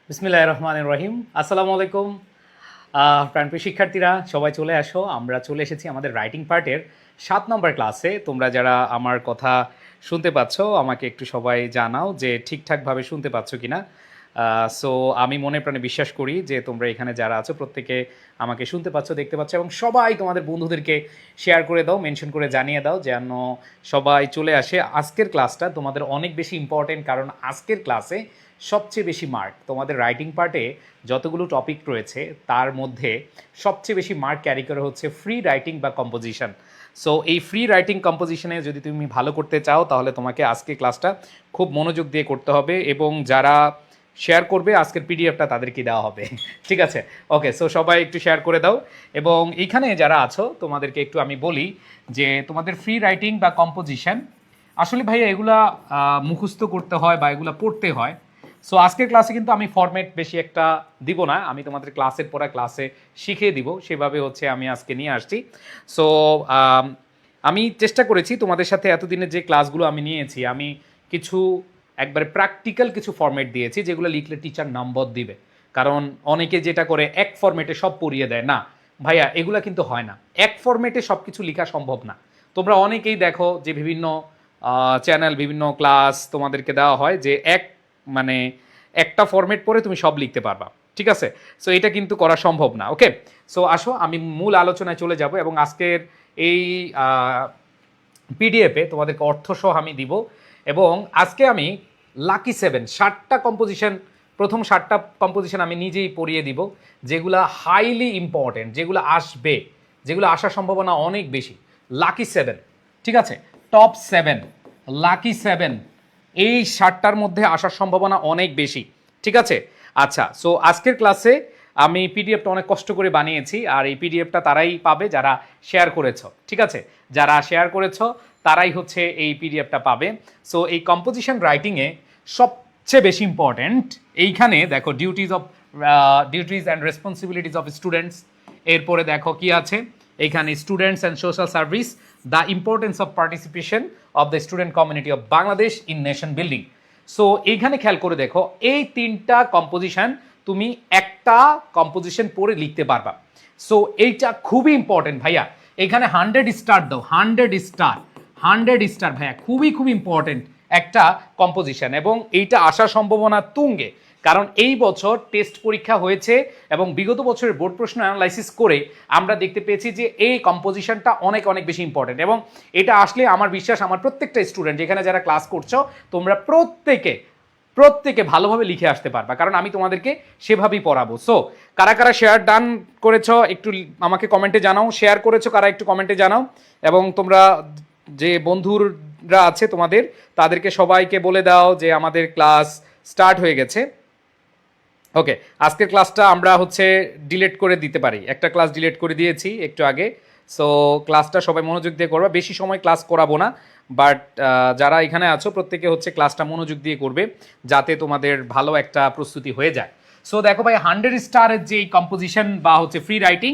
বিসমিল্লাহির রহমানির রহিম। আসসালামু আলাইকুম প্রাণপ্রিয় শিক্ষার্থীরা, সবাই চলে আসো। আমরা চলে এসেছি আমাদের রাইটিং পার্টের ৭ নম্বর ক্লাসে। তোমরা যারা আমার কথা শুনতে পাচ্ছ আমাকে একটু সবাই জানাও যে ঠিকঠাকভাবে শুনতে পাচ্ছ কিনা। সো আমি মনে প্রাণে বিশ্বাস করি যে তোমরা এখানে যারা আছো প্রত্যেকে আমাকে শুনতে পাচ্ছ, দেখতে পাচ্ছ, এবং সবাই তোমাদের বন্ধুদেরকে শেয়ার করে দাও, মেনশন করে জানিয়ে দাও যেন সবাই চলে আসে। আজকের ক্লাসটা তোমাদের অনেক বেশি ইম্পর্টেন্ট, কারণ আজকের ক্লাসে সবচেয়ে বেশি মার্ক তোমাদের রাইটিং পার্টে যতগুলো টপিক রয়েছে তার মধ্যে সবচেয়ে বেশি মার্ক ক্যারি করে হচ্ছে ফ্রি রাইটিং বা কম্পোজিশন। সো এই ফ্রি রাইটিং কম্পোজিশনে যদি তুমি ভালো করতে চাও তাহলে তোমাকে আজকে ক্লাসটা খুব মনোযোগ দিয়ে করতে হবে, এবং যারা শেয়ার করবে আজকের পিডিএফটা তাদেরকে দেওয়া হবে। ঠিক আছে, ওকে। সো সবাই একটু শেয়ার করে দাও, এবং এইখানে যারা আছো তোমাদেরকে একটু আমি বলি যে তোমাদের ফ্রি রাইটিং বা কম্পোজিশন আসলে ভাইয়া এগুলা মুখস্থ করতে হয় বা এগুলা পড়তে হয়। সো আজকের ক্লাসে কিন্তু আমি ফরম্যাট বেশি একটা দিব না, আমি তোমাদের ক্লাসের পড়া ক্লাসে শিখিয়ে দিব, সেভাবে হচ্ছে আমি আজকে নিয়ে আসছি। সো আমি চেষ্টা করেছি তোমাদের সাথে এতদিনের যে ক্লাসগুলো আমি নিয়েছি, আমি কিছু একবারে প্র্যাকটিক্যাল কিছু ফরম্যাট দিয়েছি যেগুলো লিখলে টিচার নম্বর দিবে। কারণ অনেকে যেটা করে এক ফরম্যাটে সব পড়িয়ে দেয়, না ভাইয়া এগুলা কিন্তু হয় না, এক ফরম্যাটে সব কিছু লেখা সম্ভব না। তোমরা অনেকেই দেখো যে বিভিন্ন চ্যানেল, বিভিন্ন ক্লাস তোমাদেরকে দেওয়া হয় যে মানে একটা ফরম্যাট পরে তুমি সব লিখতে পারবা, ঠিক আছে? সো এটা কিন্তু করা সম্ভব না। ওকে, সো আসো আমি মূল আলোচনায় চলে যাব, এবং আজকের এই পিডিএফে তোমাদেরকে অর্থসহ আমি দিব, এবং আজকে আমি লাকি 7টা কম্পোজিশন, প্রথম 7টা কম্পোজিশন আমি নিজেই পড়িয়ে দিব, যেগুলো হাইলি ইম্পর্টেন্ট, যেগুলো আসবে, যেগুলো আসার সম্ভাবনা অনেক বেশি। লাকি 7, ঠিক আছে, টপ 7, লাকি 7, এই 7টার মধ্যে আসার সম্ভাবনা অনেক বেশি, ঠিক আছে? আচ্ছা, সো আজকের ক্লাসে আমি পিডিএফটা অনেক কষ্ট করে বানিয়েছি, আর এই পিডিএফটা তারাই পাবে যারা শেয়ার করেছো, ঠিক আছে? যারা শেয়ার করেছো তারাই হচ্ছে এই পিডিএফটা পাবে। সো এই কম্পোজিশন রাইটিংয়ে সবচেয়ে বেশি ইম্পর্ট্যান্ট এইখানে দেখো duties and responsibilities of students. এরপরে দেখো কি আছে এইখানে, students and social service, the importance of participation of the student community of Bangladesh in nation building. So এইখানে খেয়াল করে দেখো, এই 3টা কম্পোজিশন তুমি একটা কম্পোজিশন পড়ে লিখতে পারবা। সো এইটা খুবই ইম্পর্টেন্ট ভাইয়া, এখানে 100 স্টার দাও, 100 স্টার ভাইয়া, খুবই খুব ইম্পর্টেন্ট একটা কম্পোজিশন, এবং এইটা আসার সম্ভাবনা তুঙ্গে। কারণ এই বছর টেস্ট পরীক্ষা হয়েছে, এবং বিগত বছরের বোর্ড প্রশ্ন অ্যানালাইসিস করে আমরা দেখতে পেয়েছি যে এই কম্পোজিশনটা অনেক অনেক বেশি ইম্পর্টেন্ট, এবং এটা আসলে আমার বিশ্বাস আমার প্রত্যেকটা স্টুডেন্ট এখানে যারা ক্লাস করছো তোমরা প্রত্যেকে ভালোভাবে লিখে আসতে পারবা, কারণ আমি তোমাদেরকে সেভাবেই পড়াবো। সো কারা কারা শেয়ার ডান করেছো একটু আমাকে কমেন্টে জানাও, শেয়ার করেছো কারা একটু কমেন্টে জানাও, এবং তোমরা যে বন্ধুরা আছে তোমাদের তাদেরকে সবাইকে বলে দাও যে আমাদের ক্লাস স্টার্ট হয়ে গেছে। ওকে, আজকের ক্লাসটা আমরা হচ্ছে ডিলিট করে দিতে পারি, একটা ক্লাস ডিলিট করে দিয়েছি একটু আগে। সো ক্লাসটা সবাই মনোযোগ দিয়ে করবা, বেশি সময় ক্লাস করাবো না, বাট যারা এখানে আছো প্রত্যেকে হচ্ছে ক্লাসটা মনোযোগ দিয়ে করবে যাতে তোমাদের ভালো একটা প্রস্তুতি হয়ে যায়। সো দেখো ভাই, 100 স্টারের যে কম্পোজিশন বা হচ্ছে ফ্রি রাইটিং,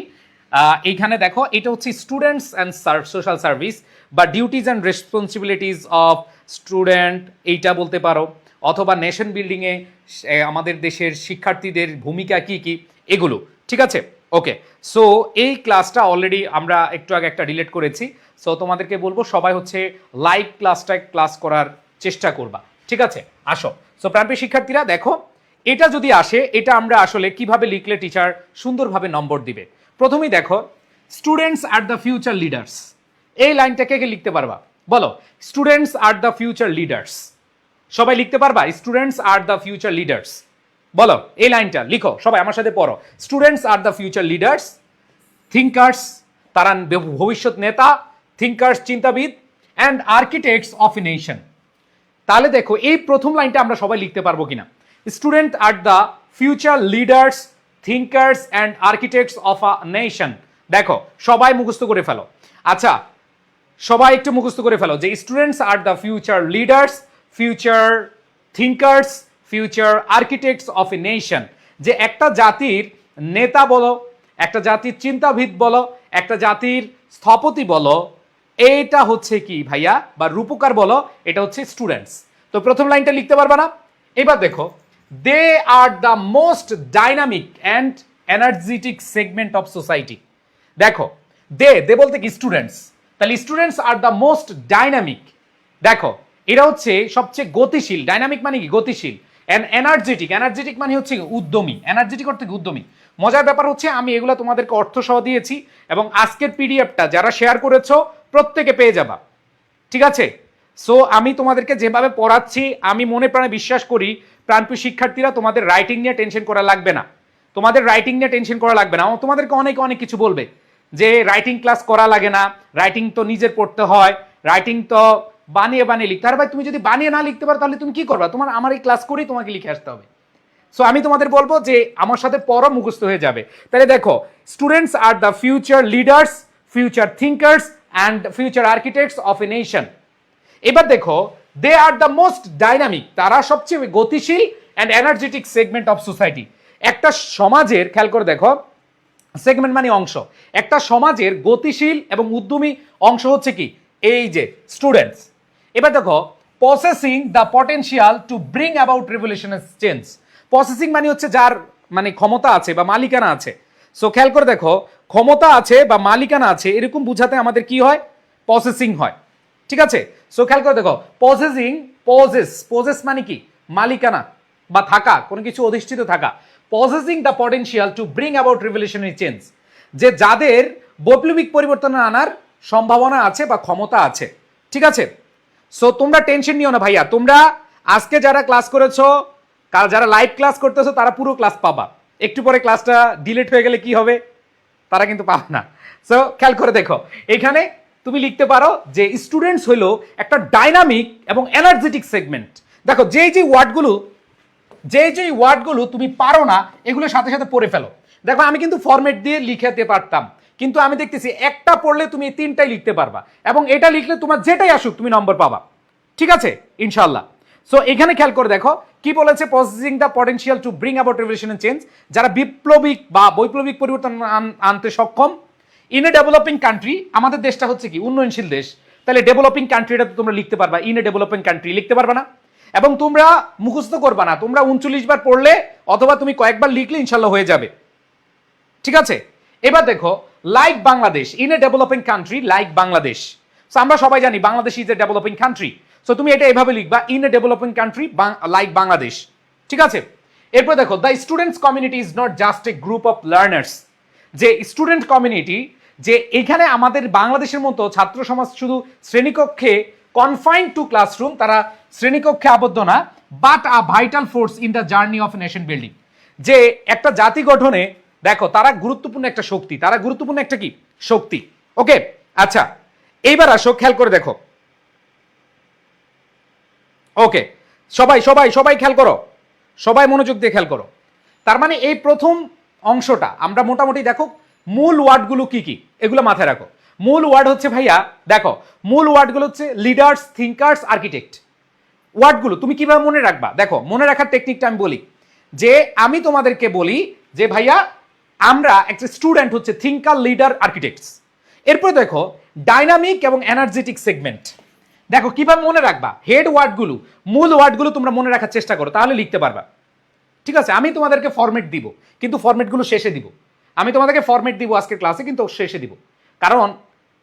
এইখানে দেখো এটা হচ্ছে স্টুডেন্টস অ্যান্ড সোশ্যাল সার্ভিস বা duties and responsibilities of student, এইটা বলতে পারো, অথবা নেশন বিল্ডিংয়ে আমাদের দেশের শিক্ষার্থীদের ভূমিকা কি কি, এগুলো, ঠিক আছে? ওকে, সো এই ক্লাসটা অলরেডি আমরা একটু আগে একটা ডিলিট করেছি। সো তোমাদেরকে বলবো সবাই হচ্ছে লাইভ ক্লাস করার চেষ্টা করবা, ঠিক আছে? আসো। সো প্রাণপ্রিয় শিক্ষার্থীরা দেখো, এটা যদি আসে, এটা আমরা আসলে কিভাবে লিখলে টিচার সুন্দরভাবে নম্বর দিবে। প্রথমেই দেখো, students are the future leaders, এই লাইনটা কে কে লিখতে পারবা বলো? Students are the future leaders, সবাই লিখতে পারবা? Students are the future leaders, বলো এই লাইনটা লিখো, সবাই আমার সাথে পড়ো। Students are the future leaders, thinkers, তারা ভবিষ্যৎ নেতা, থিঙ্কার্স চিন্তাবিদ, and architects of a nation. তাহলে দেখো এই প্রথম লাইনটা আমরা সবাই লিখতে পারবো কিনা? Student are the future leaders, thinkers and architects of a nation. দেখো সবাই মুখস্থ করে ফেলো। আচ্ছা, সবাই একটু মুখস্থ করে ফেলো যে students are the future leaders, future thinkers, future architects of a nation. যে একটা জাতির নেতা বলো, একটা জাতির চিন্তাবিদ বলো, একটা জাতির স্থপতি বলো, এইটা হচ্ছে কি ভাইয়া, বা রূপকার বলো, এটা হচ্ছে স্টুডেন্টস। তো প্রথম লাইনটা লিখতে পারবা না? এবার দেখো, they are the most dynamic and energetic segment of society. দেখো দে বলতে কি স্টুডেন্টস, তাহলে students are the most dynamic. দেখো এরা হচ্ছে সবচেয়ে গতিশীল, ডাইনামিক মানে কি গতিশীল, অ্যান্ড এনার্জেটিক মানে হচ্ছে উদ্যমী, এনার্জেটিক অর্থে উদ্যমী। মজার ব্যাপার হচ্ছে আমি এগুলো তোমাদেরকে অর্থ সহ দিয়েছি এবং আজকের পিডিএফটা যারা শেয়ার করেছো প্রত্যেকে পেয়ে যাবা, ঠিক আছে? সো আমি তোমাদেরকে যেভাবে পড়াচ্ছি আমি মনে প্রাণে বিশ্বাস করি প্রাণপ্রিয় শিক্ষার্থীরা তোমাদের রাইটিং নিয়ে টেনশন করা লাগবে না, তোমাদের রাইটিং নিয়ে টেনশন করা লাগবে না। তোমাদেরকে অনেক কিছু বলবে যে রাইটিং ক্লাস করা লাগে না, রাইটিং তো নিজের পড়তে হয়, রাইটিং তো বানিয়ে লিখতে। আর ভাই তুমি যদি বানিয়ে না লিখতে পারো তাহলে তুমি কি করবা? তোমার আমার এই ক্লাস করেই তোমাকে লিখে আসতে হবে। সো আমি তোমাদের বলবো যে আমার সাথে পড়ো, মুখস্থ হয়ে যাবে। তাহলে দেখো students are the future leaders, future thinkers and future architects of a nation. এবার দেখো they are the most dynamic, তারা সবচেয়ে গতিশীল and energetic segment of society. একটা সমাজের, খেয়াল করে দেখো সেগমেন্ট মানে অংশ, একটা সমাজের গতিশীল এবং উদ্যমী অংশ হচ্ছে কি এই যে স্টুডেন্টস। এবার দেখো possessing the potential to bring about revolutionary change. Possessing মানে হচ্ছে যার মানে ক্ষমতা আছে বা মালিকানা আছে। সো খেয়াল করে দেখো ক্ষমতা আছে বা মালিকানা আছে এরকম বুঝাতে আমাদের কি হয়? পসেসিং হয়, ঠিক আছে? সো খেয়াল করে দেখো পসেসিং, পজেস মানে কি মালিকানা বা থাকা, কোনো কিছু অধিষ্ঠিত থাকা। Possessing the potential to bring about revolutionary change, যে যাদের বৈপ্লবিক পরিবর্তন আনার সম্ভাবনা আছে বা ক্ষমতা আছে, ঠিক আছে? সো তোমরা টেনশন নিও না ভাইয়া, তোমরা আজকে যারা ক্লাস করেছো, যারা লাইভ ক্লাস করতেছো তারা পুরো ক্লাস পাবা। একটু পরে ক্লাসটা ডিলিট হয়ে গেলে কি হবে? তারা কিন্তু পাবে না। সো খেয়াল করে দেখো এখানে তুমি লিখতে পারো যে স্টুডেন্টস হলো একটা ডাইনামিক এবং এনার্জেটিক সেগমেন্ট। দেখো যে ওয়ার্ডগুলো তুমি পারো না এগুলোর সাথে সাথে পড়ে ফেলো। দেখো আমি কিন্তু ফরম্যাট দিয়ে লিখাতে পারতাম, কিন্তু আমি দেখতেছি একটা পড়লে তুমি তিনটাই লিখতে পারবা এবং এটা লিখলে তোমার যেটাই আসুক তুমি নম্বর পাবা, ঠিক আছে ইনশাল্লাহ। সো এখানে খেয়াল করে দেখো কি বলেছে, possessing the potential to bring about revolutionary change, যারা বিপ্লবিক বা বৈপ্লবিক পরিবর্তন আনতে সক্ষম ইন এ ডেভেলপিং কান্ট্রি। আমাদের দেশটা হচ্ছে কি উন্নয়নশীল দেশ, তাহলে ডেভেলপিং কান্ট্রিটা তো তোমরা লিখতে পারবা, ইন এ ডেভেলপিং কান্ট্রি লিখতে পারবা না, এবং তোমরা মুখস্থ করবা না, তোমরা 39 বার পড়লে অথবা তুমি কয়েকবার লিখলে ইনশাল্লাহ হয়ে যাবে, ঠিক আছে? এবার দেখো like Bangladesh, in a developing country like Bangladesh. So আমরা সবাই জানি Bangladesh is a developing country, so তুমি এটা এভাবে লিখবা, in a developing country like Bangladesh, ঠিক আছে? এরপর দেখো the students community is not just a group of learners, যে স্টুডেন্ট কমিউনিটি, যে এখানে আমাদের বাংলাদেশের মতো ছাত্র সমাজ শুধু শ্রেণীকক্ষে কনফাইন্ড টু ক্লাসরুম, তারা শ্রেণীকক্ষে আবদ্ধ না, but a vital force in the journey of nation building, যে একটা জাতি গঠনে দেখো তারা গুরুত্বপূর্ণ একটা শক্তি, তারা গুরুত্বপূর্ণ একটা কি শক্তি। ওকে আচ্ছা এইবার আসো খেয়াল করে দেখো। ওকে সবাই সবাই সবাই খেয়াল করো, সবাই মনোযোগ দিয়ে খেয়াল করো। তার মানে এই প্রথম অংশটা আমরা মোটামুটি দেখো মূল ওয়ার্ডগুলো কি কি এগুলো মাথায় রাখো। মূল ওয়ার্ড হচ্ছে ভাইয়া দেখো, মূল ওয়ার্ডগুলো হচ্ছে লিডার্স, থিঙ্কার্স, আর্কিটেক্ট। ওয়ার্ডগুলো তুমি কিভাবে মনে রাখবা? দেখো মনে রাখার টেকনিকটা আমি বলি, যে আমি তোমাদেরকে বলি যে ভাইয়া আমরা একটা স্টুডেন্ট হচ্ছে থিঙ্কার, লিডার, আর্কিটেক্টস। এরপর দেখো ডাইনামিক এবং এনার্জেটিক সেগমেন্ট। দেখো কিভাবে মনে রাখবা, হেড ওয়ার্ডগুলো, মূল ওয়ার্ডগুলো তোমরা মনে রাখার চেষ্টা করো, তাহলে লিখতে পারবা, ঠিক আছে? আমি তোমাদেরকে ফরম্যাট দিব, কিন্তু ফরম্যাটগুলো শেষে দিব। আমি তোমাদেরকে ফরম্যাট দিব আজকের ক্লাসে, কিন্তু শেষে দিব, কারণ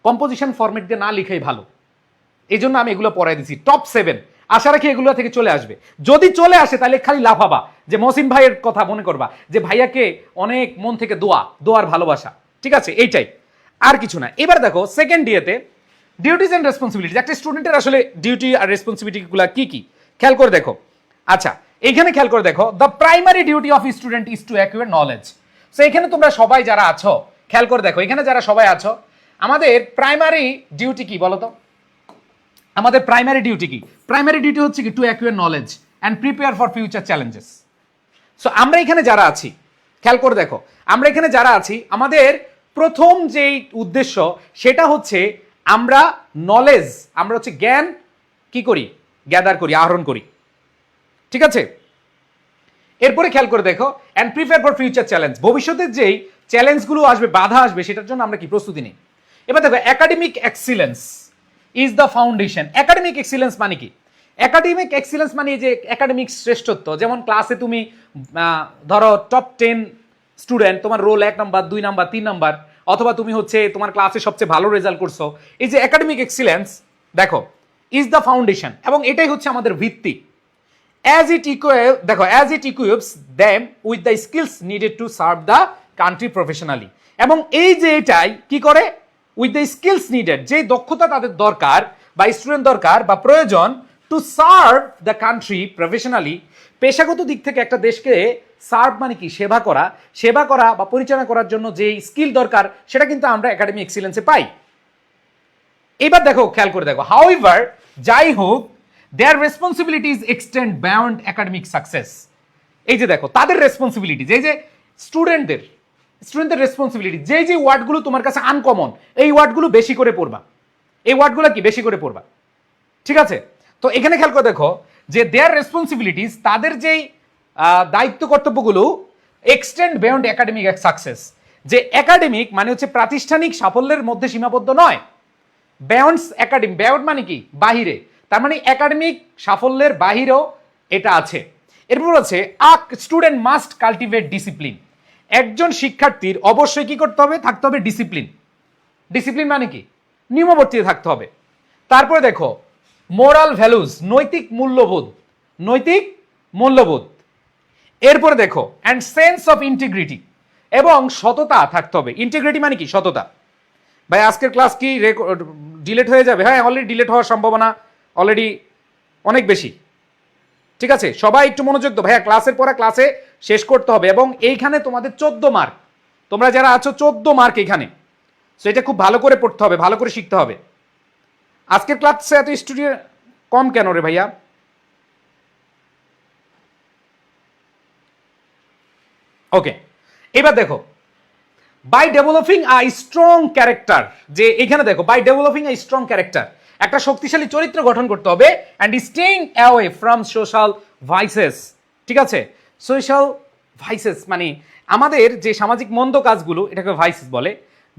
কম্পোজিশন ফরম্যাট দিয়ে না লিখাই ভালো। এই জন্য আমি এগুলো পড়াই দিচ্ছি। টপ 7 আশা রাখি এগুলো থেকে চলে আসবে। যদি চলে আসে তাহলে খালি লাফাবা, যে মহসিন ভাইয়ের কথা মনে করবা, যে ভাইয়াকে অনেক মন থেকে দোয়ার ভালোবাসা, ঠিক আছে? এইটাই, আর কিছু না। এবার দেখো সেকেন্ড ডিএতে ডিউটিজ এন্ড রেসপন্সিবিলিটিজ, একটা স্টুডেন্টের আসলে ডিউটি আর রেসপন্সিবিলিটিগুলো কি কি খেয়াল করে দেখো। আচ্ছা এইখানে খেয়াল করে দেখো, the primary duty of student is to acquire knowledge. So এখানে তোমরা সবাই যারা আছো খেয়াল করে দেখো, এখানে যারা সবাই আছো আমাদের প্রাইমারি ডিউটি কি বলো তো? আমাদের প্রাইমারি ডিউটি কি? প্রাইমারি ডিউটি হচ্ছে কি to acquire knowledge and prepare for future challenges. So আমরা এখানে যারা আছি খেয়াল করে দেখো, আমরা এখানে যারা আছি আমাদের প্রথম যেই উদ্দেশ্য সেটা হচ্ছে আমরা নলেজ, আমরা হচ্ছে জ্ঞান কি করি, গ্যাদার করি, আহরণ করি, ঠিক আছে? এরপরে খেয়াল করে দেখো and prepare for future challenge, ভবিষ্যতের যেই চ্যালেঞ্জগুলো আসবে, বাধা আসবে, সেটার জন্য আমরা কি প্রস্তুতি নিই। এবার দেখো academic excellence is the foundation. Academic excellence মানে কি? একাডেমিক এক্সিলেন্স মানে যে একাডেমিক শ্রেষ্ঠত্ব, যেমন ক্লাসে তুমি ধরো টপ 10 স্টুডেন্ট, তোমার রোল 1 নাম্বার 2 নাম্বার 3 নাম্বার, অথবা তুমি হচ্ছে তোমার ক্লাসে সবচেয়ে ভালো রেজাল্ট করছো, এই যে একাডেমিক এক্সিলেন্স দেখো ইজ দ্য ফাউন্ডেশন, এবং এটাই হচ্ছে আমাদের ভিত্তি। as it equips them with the skills needed to serve the country professionally, এবং এই যে এটাই কি করে, উইথ দ্য স্কিলস নিডেড, যে দক্ষতা তাদের দরকার বা স্টুডেন্ট দরকার বা প্রয়োজন, to serve the country professionally, পেশাগত দিক থেকে একটা দেশকে সার্ভ মানে কি, সেবা করা বা পরিচালনা করার জন্য যে স্কিল দরকার, সেটা কিন্তু আমরা একাডেমিক এক্সিলেন্সে পাই। এবার দেখো, খেয়াল করে দেখো, হাউএভার, যাই হোক, their responsibilities extend beyond academic success. এই যে দেখো তাদের রেসপন্সিবিলিটি, এই যে স্টুডেন্টদের রেসপন্সিবিলিটি, যে ওয়ার্ডগুলো তোমার কাছে আনকমন, এই ওয়ার্ডগুলো বেশি করে পড়বা, এই ওয়ার্ডগুলো কি বেশি করে পড়বা, ঠিক আছে? তো এখানে খেয়াল করে দেখো যে দেয়ার রেসপন্সিবিলিটিস, তাদের যেই দায়িত্ব কর্তব্যগুলো এক্সটেন্ড বিয়ন্ড একাডেমিক সাকসেস, যে একাডেমিক মানে হচ্ছে প্রাতিষ্ঠানিক সাফল্যের মধ্যে সীমাবদ্ধ নয়, বিয়ন্ড একাডেমিক, বিয়ন্ড মানে কি বাহিরে, তার মানে একাডেমিক সাফল্যের বাহিরেও এটা আছে। এরপর হচ্ছে আ স্টুডেন্ট মাস্ট কাল্টিভেট ডিসিপ্লিন, একজন শিক্ষার্থীর অবশ্যই কি করতে হবে, থাকতে হবে ডিসিপ্লিন। ডিসিপ্লিন মানে কি, নিয়মাবর্তিত থাকতে হবে। তারপরে দেখো মোরাল ভ্যালুজ, নৈতিক মূল্যবোধ। এরপরে দেখো অ্যান্ড সেন্স অফ ইন্টিগ্রিটি, এবং সততা থাকতে হবে। ইন্টিগ্রিটি মানে কি, সততা। ভাই আজকের ক্লাস কি ডিলেট হয়ে যাবে? হ্যাঁ, অলরেডি ডিলেট হওয়ার সম্ভাবনা অলরেডি অনেক বেশি, ঠিক আছে? সবাই একটু মনোযোগ দাও, ভাইয়া ক্লাসের পরে ক্লাসে শেষ করতে হবে, এবং এইখানে তোমাদের 14 মার্ক, তোমরা যারা আছো 14 মার্ক এইখানে, সেটা খুব ভালো করে পড়তে হবে, ভালো করে শিখতে হবে। আজকের ক্লাসে এত স্টুডেন্ট কম কেন রে ভাইয়া? ওকে, এবার দেখো by developing a strong character, যে এখানে দেখো by developing a strong character, একটা শক্তিশালী চরিত্র গঠন করতে হবে, and staying away from social vices, ঠিক আছে? সোশ্যাল ভাইসেস মানে আমাদের যে সামাজিক মন্দ কাজগুলো, এটাকে ভাইসেস বলে।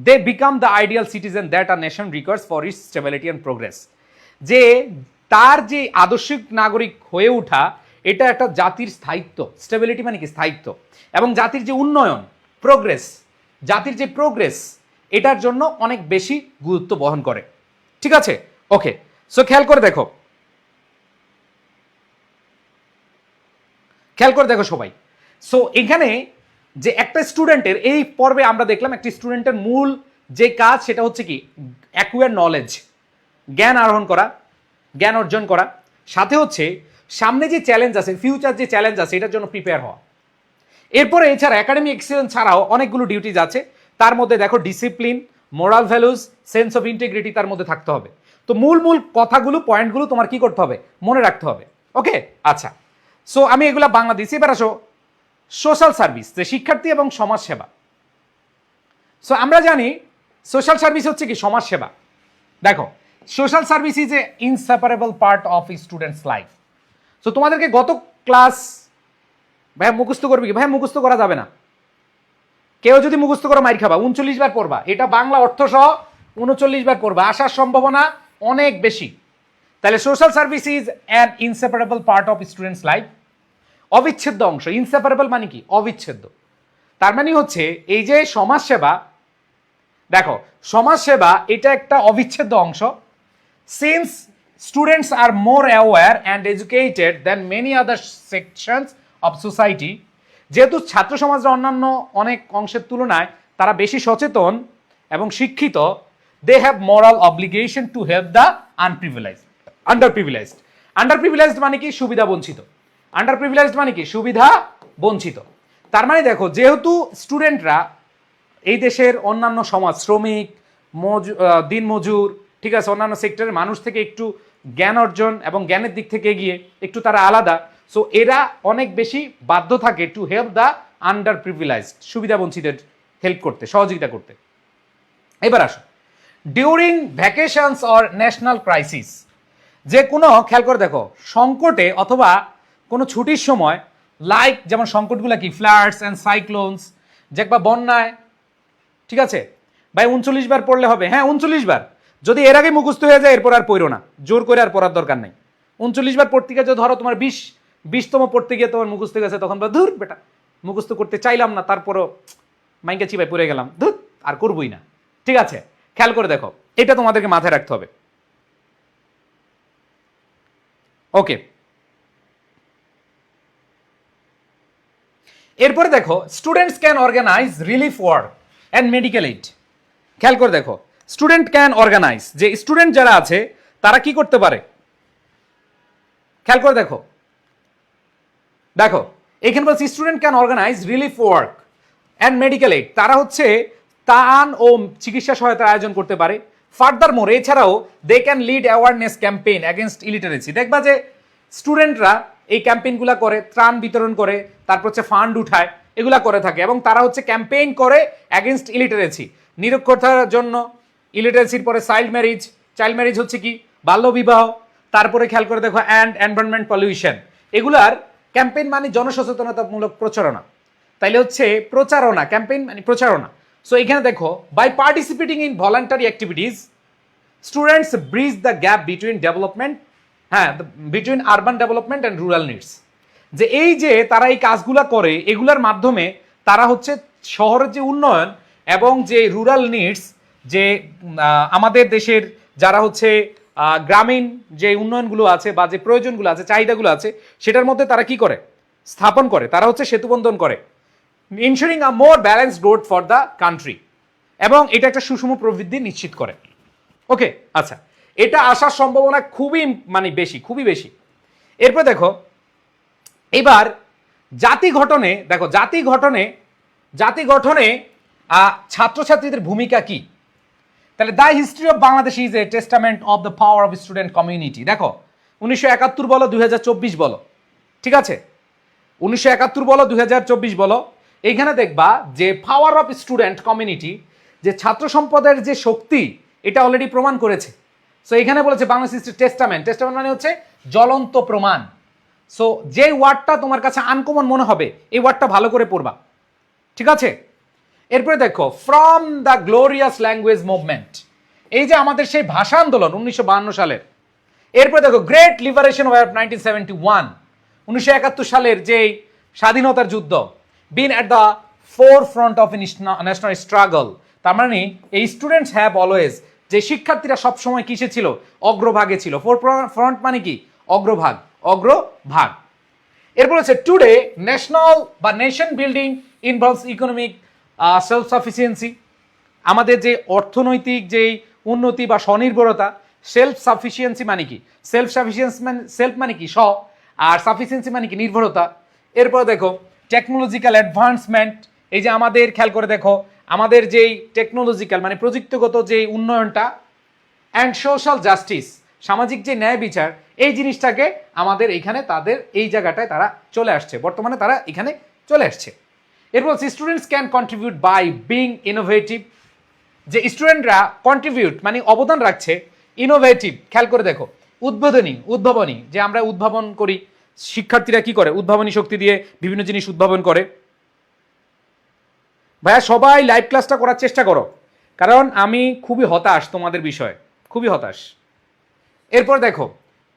They become the ideal citizen that a nation requires for its stability and progress, যে তার যে আদর্শিক নাগরিক হয়ে ওঠা, এটা একটা জাতির স্থায়িত্ব, স্টেবিলিটি মানে কি স্থায়িত্ব, এবং জাতির যে উন্নয়ন, প্রোগ্রেস, জাতির যে প্রোগ্রেস, এটার জন্য অনেক বেশি গুরুত্ব বহন করে, ঠিক আছে? ওকে, সো খেয়াল করে দেখো সবাই। সো এখানে যে একটা স্টুডেন্টের, এই পর্বে আমরা দেখলাম একটি স্টুডেন্টের মূল যে কাজ, সেটা হচ্ছে কি অ্যাকুয়ার নলেজ, জ্ঞান আহরণ করা, জ্ঞান অর্জন করা, সাথে হচ্ছে সামনে যে চ্যালেঞ্জ আছে, ফিউচার যে চ্যালেঞ্জ আছে, এটার জন্য প্রিপেয়ার হওয়া। এরপরে এছাড়া একাডেমিক এক্সিলেন্স ছাড়াও অনেকগুলো ডিউটিজ আছে, তার মধ্যে দেখো discipline, moral values, sense of integrity তার মধ্যে থাকতে হবে। তো মূল কথাগুলো, পয়েন্টগুলো তোমার কি করতে হবে, মনে রাখতে হবে। ওকে, আচ্ছা, সো আমি এগুলা বাংলা দিচ্ছি। এবার আসো সোশ্যাল সার্ভিস, যে শিক্ষার্থী এবং সমাজ সেবা। সো আমরা জানি সোশ্যাল সার্ভিস হচ্ছে কি সমাজ সেবা। দেখো social service is a inseparable part of students life. So তোমাদেরকে গত ক্লাস, ভাইয়া মুখস্থ করবে কি? ভাইয়া মুখস্থ করা যাবে না, কেউ যদি মুখস্থ করো মাইর খাবা। 39 বার পড়বা, এটা বাংলা অর্থ সহ 39 বার পড়বা, আসার সম্ভাবনা অনেক বেশি। তাহলে social service is an inseparable part of students life, অবিচ্ছেদ্য অংশ। ইনসেপারেবল মানে কি অবিচ্ছেদ্য, তার মানে হচ্ছে এই যে সমাজ সেবা, দেখো সমাজ সেবা এটা একটা অবিচ্ছেদ্য অংশ। Since students are more aware and educated than many other sections of society, যেহেতু ছাত্র সমাজের অন্যান্য অনেক অংশের তুলনায় তারা বেশি সচেতন এবং শিক্ষিত, they have moral obligation to help the underprivileged মানে কি সুবিধা বঞ্চিত, আন্ডারপ্রিভিলেজড মানে কি সুবিধা বঞ্চিত। তার মানে দেখো যেহেতু স্টুডেন্টরা এই দেশের অন্যান্য সমাজ, শ্রমিক, দিনমজুর, ঠিক আছে, অন্যান্য সেক্টরের মানুষ থেকে একটু জ্ঞান অর্জন এবং জ্ঞানের দিক থেকে এগিয়ে, একটু তারা আলাদা। সো এরা অনেক বেশি বাধ্য থাকে টু হেল্প দ্য আন্ডার প্রিভিলাইজড, সুবিধা বঞ্চিতের হেল্প করতে, সহযোগিতা করতে। এবার আসো during vacations or national crisis, যে কোনো, খেয়াল করে দেখো, সংকটে অথবা কোনো ছুটির সময়, লাইক যেমন সংকটগুলো কি ফ্লাডস অ্যান্ড সাইক্লোনস, যে একবার বন্যায়, ঠিক আছে ভাই 39 বার পড়লে হবে? হ্যাঁ 39 বার। যদি এর আগে মুখস্থ হয়ে যায় এরপর আর পড়ো না, জোর করে আর পড়ার দরকার নেই, 39 বার পড়তে গিয়ে ধরো তোমার 20তম পড়তে গিয়ে তোমার মুখস্থ গেছে, তখন বা ধুর বেটা মুখস্থ করতে চাইলাম না, তারপরও মাইকা চিপায় পড়ে গেলাম, ধুর আর করবই না। ঠিক আছে, খেয়াল করে দেখো, এটা তোমাদেরকে মাথায় রাখতে হবে। ওকে, এরপরে দেখো students can organize relief work and medical aid. খেয়াল করে দেখো, স্টুডেন্ট ক্যান অর্গানাইজ, যে স্টুডেন্ট যারা আছে তারা কি করতে পারে, খেয়াল করে দেখো, দেখো এখানে বলছি student can organize relief work and medical aid, তারা হচ্ছে ত্রাণ ও চিকিৎসা সহায়তার আয়োজন করতে পারে। ফার্দার মোর, এছাড়াও they can lead awareness campaign against illiteracy. দেখবা যে স্টুডেন্টরা এই ক্যাম্পেইনগুলো করে, ত্রাণ বিতরণ করে, তারপর হচ্ছে ফান্ড উঠায়, এগুলা করে থাকে, এবং তারা হচ্ছে ক্যাম্পেইন করে অ্যাগেনস্ট ইলিটারেসি, নিরক্ষরতার জন্য। ইলিটারেসির পরে চাইল্ড ম্যারেজ হচ্ছে কি, বাল্যবিবাহ। তারপরে খেয়াল করে দেখো অ্যান্ড এনভায়রনমেন্ট পলিউশন, এগুলার ক্যাম্পেইন মানে জনসচেতনতামূলক প্রচারণা, তাইলে হচ্ছে প্রচারণা, ক্যাম্পেইন মানে প্রচারণা। সো এখানে দেখো, by participating in voluntary activities students bridge the gap between development, হ্যাঁ between urban development and rural needs. যে এই যে তারা এই কাজগুলা করে, এগুলার মাধ্যমে তারা হচ্ছে শহরের যে উন্নয়ন এবং যে রুরাল নিডস, যে আমাদের দেশের যারা হচ্ছে গ্রামীণ যে উন্নয়নগুলো আছে বা যে প্রয়োজনগুলো আছে, চাহিদাগুলো আছে, সেটার মধ্যে তারা কি করে, স্থাপন করে, তারা হচ্ছে সেতুবন্ধন করে, ensuring a more balance growth for the country, এবং এটা একটা সুষম প্রবৃদ্ধি নিশ্চিত করে। ওকে, আচ্ছা, এটা আসার সম্ভাবনা খুবই মানে বেশি, খুবই বেশি। এরপর দেখো এবার জাতি গঠনে, দেখো জাতি গঠনে ছাত্রছাত্রীদের ভূমিকা কি। তাহলে the history of Bangladesh is A testament of the power of student community. দেখো 1971 বলো 2024 বলো, ঠিক আছে, 1971 বলো 2024 বলো, এইখানে দেখবা যে পাওয়ার অফ স্টুডেন্ট কমিউনিটি, যে ছাত্র সম্পদের যে শক্তি, এটা অলরেডি প্রমাণ করেছে। সো এখানে বলেছে বাংলাদেশ ইজ টেস্টামেন্ট মানে হচ্ছে জ্বলন্ত প্রমাণ। সো যে ওয়ার্ডটা তোমার কাছে আনকমন মনে হবে, এই ওয়ার্ডটা ভালো করে পড়বা, ঠিক আছে। এরপরে দেখো from the glorious language movement, এই যে আমাদের সেই ভাষা আন্দোলন 1952 সালের। এরপরে দেখো গ্রেট লিবারেশন অফ 1971, 1971 সালের যে স্বাধীনতার যুদ্ধ, বিন at the four front of national struggle. তার মানে এই স্টুডেন্টস হ্যাভ অলওয়েজ, যে শিক্ষার্থীরা সবসময় কিসে ছিল, অগ্রভাগে ছিল। ফোর ফ্রন্ট মানে কি, অগ্রভাগ, অগ্রভাগ। এরপর হচ্ছে টুডে ন্যাশনাল বা nation building involves economic self sufficiency, আমাদের যে অর্থনৈতিক যে উন্নতি বা স্বনির্ভরতা, সেলফ সাফিসিয়েন্সি মানে কি, সেলফ সাফিসিয়েন্সি মানে সেলফ মানে কি স্ব, আর সাফিসিয়েন্সি মানে কি নির্ভরতা। এরপর দেখো টেকনোলজিক্যাল অ্যাডভান্সমেন্ট, এই যে আমাদের খেয়াল করে দেখো আমাদের যেই টেকনোলজিক্যাল মানে প্রযুক্তিগত যে উন্নয়নটা, অ্যান্ড সোশ্যাল জাস্টিস, সামাজিক যে ন্যায় বিচার, এই জিনিসটাকে আমাদের এইখানে তাদের এই জায়গাটায় তারা চলে আসছে, বর্তমানে তারা এখানে চলে আসছে। এরপর students can contribute by being innovative, যে স্টুডেন্টরা কন্ট্রিবিউট মানে অবদান রাখছে, ইনোভেটিভ খেয়াল করে দেখো উদ্ভাবনী, যে আমরা উদ্ভাবন করি, শিক্ষার্থীরা কি করে, উদ্ভাবনী শক্তি দিয়ে বিভিন্ন জিনিস উদ্ভাবন করে। ভাইয়া সবাই লাইভ ক্লাসটা করার চেষ্টা করো, কারণ আমি খুবই হতাশ তোমাদের বিষয়ে, খুবই হতাশ। এরপর দেখো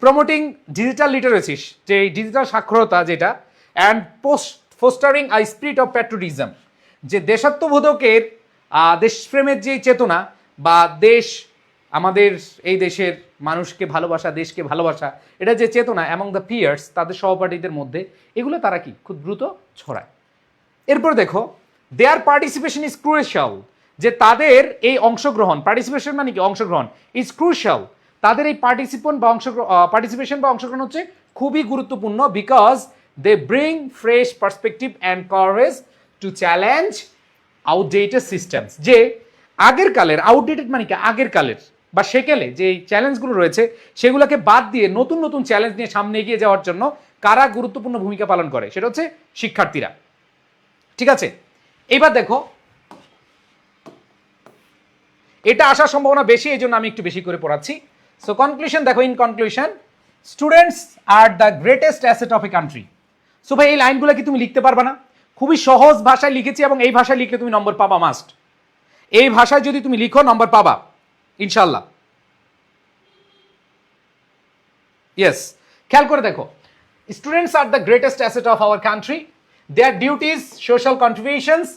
প্রমোটিং ডিজিটাল লিটারেসি, যে ডিজিটাল সাক্ষরতা যেটা, and fostering I spirit of patriotism, যে দেশাত্মবোধকের দেশপ্রেমের যে চেতনা বা দেশ, আমাদের এই দেশের মানুষকে ভালোবাসা, দেশকে ভালোবাসা, এটা যে চেতনা অ্যামং দ্য পিয়ার্স, তাদের সহপাঠীদের মধ্যে, এগুলো তারা কি খুব দ্রুত ছড়ায়। এরপর দেখো দেয়ার পার্টিসিপেশন ইজ ক্রুশিয়াল, যে তাদের এই অংশগ্রহণ, পার্টিসিপেশন মানে কি অংশগ্রহণ, ইজ ক্রুশিয়াল, তাদের এই পার্টিসিপেশন বা অংশগ্রহণ হচ্ছে খুবই গুরুত্বপূর্ণ, because they bring fresh perspective and courage to challenge outdated systems, যে আগের কালের, আউটডেটেড মানে কি আগের কালের বা সেকেলে যে চ্যালেঞ্জগুলো রয়েছে, সেগুলোকে বাদ দিয়ে নতুন নতুন চ্যালেঞ্জ নিয়ে সামনে এগিয়ে যাওয়ার জন্য কারা গুরুত্বপূর্ণ ভূমিকা পালন করে, সেটা হচ্ছে শিক্ষার্থীরা, ঠিক আছে। এবার দেখো এটা আসার সম্ভাবনা বেশি, এই জন্য আমি একটু বেশি করে পড়াচ্ছি। সো কনক্লুশন দেখো, in conclusion students are the greatest asset of a country. So ভাই এই লাইনগুলো কি তুমি লিখতে পারবা না? খুবই সহজ ভাষায় লিখেছি, এবং এই ভাষায় লিখলে তুমি নম্বর পাবা মাস্ট। এই ভাষায় যদি তুমি লিখো নম্বর পাবা ইনশাল্লাহ। ইয়েস, খেয়াল করে দেখো, students are the greatest asset of our country, their duties, social contributions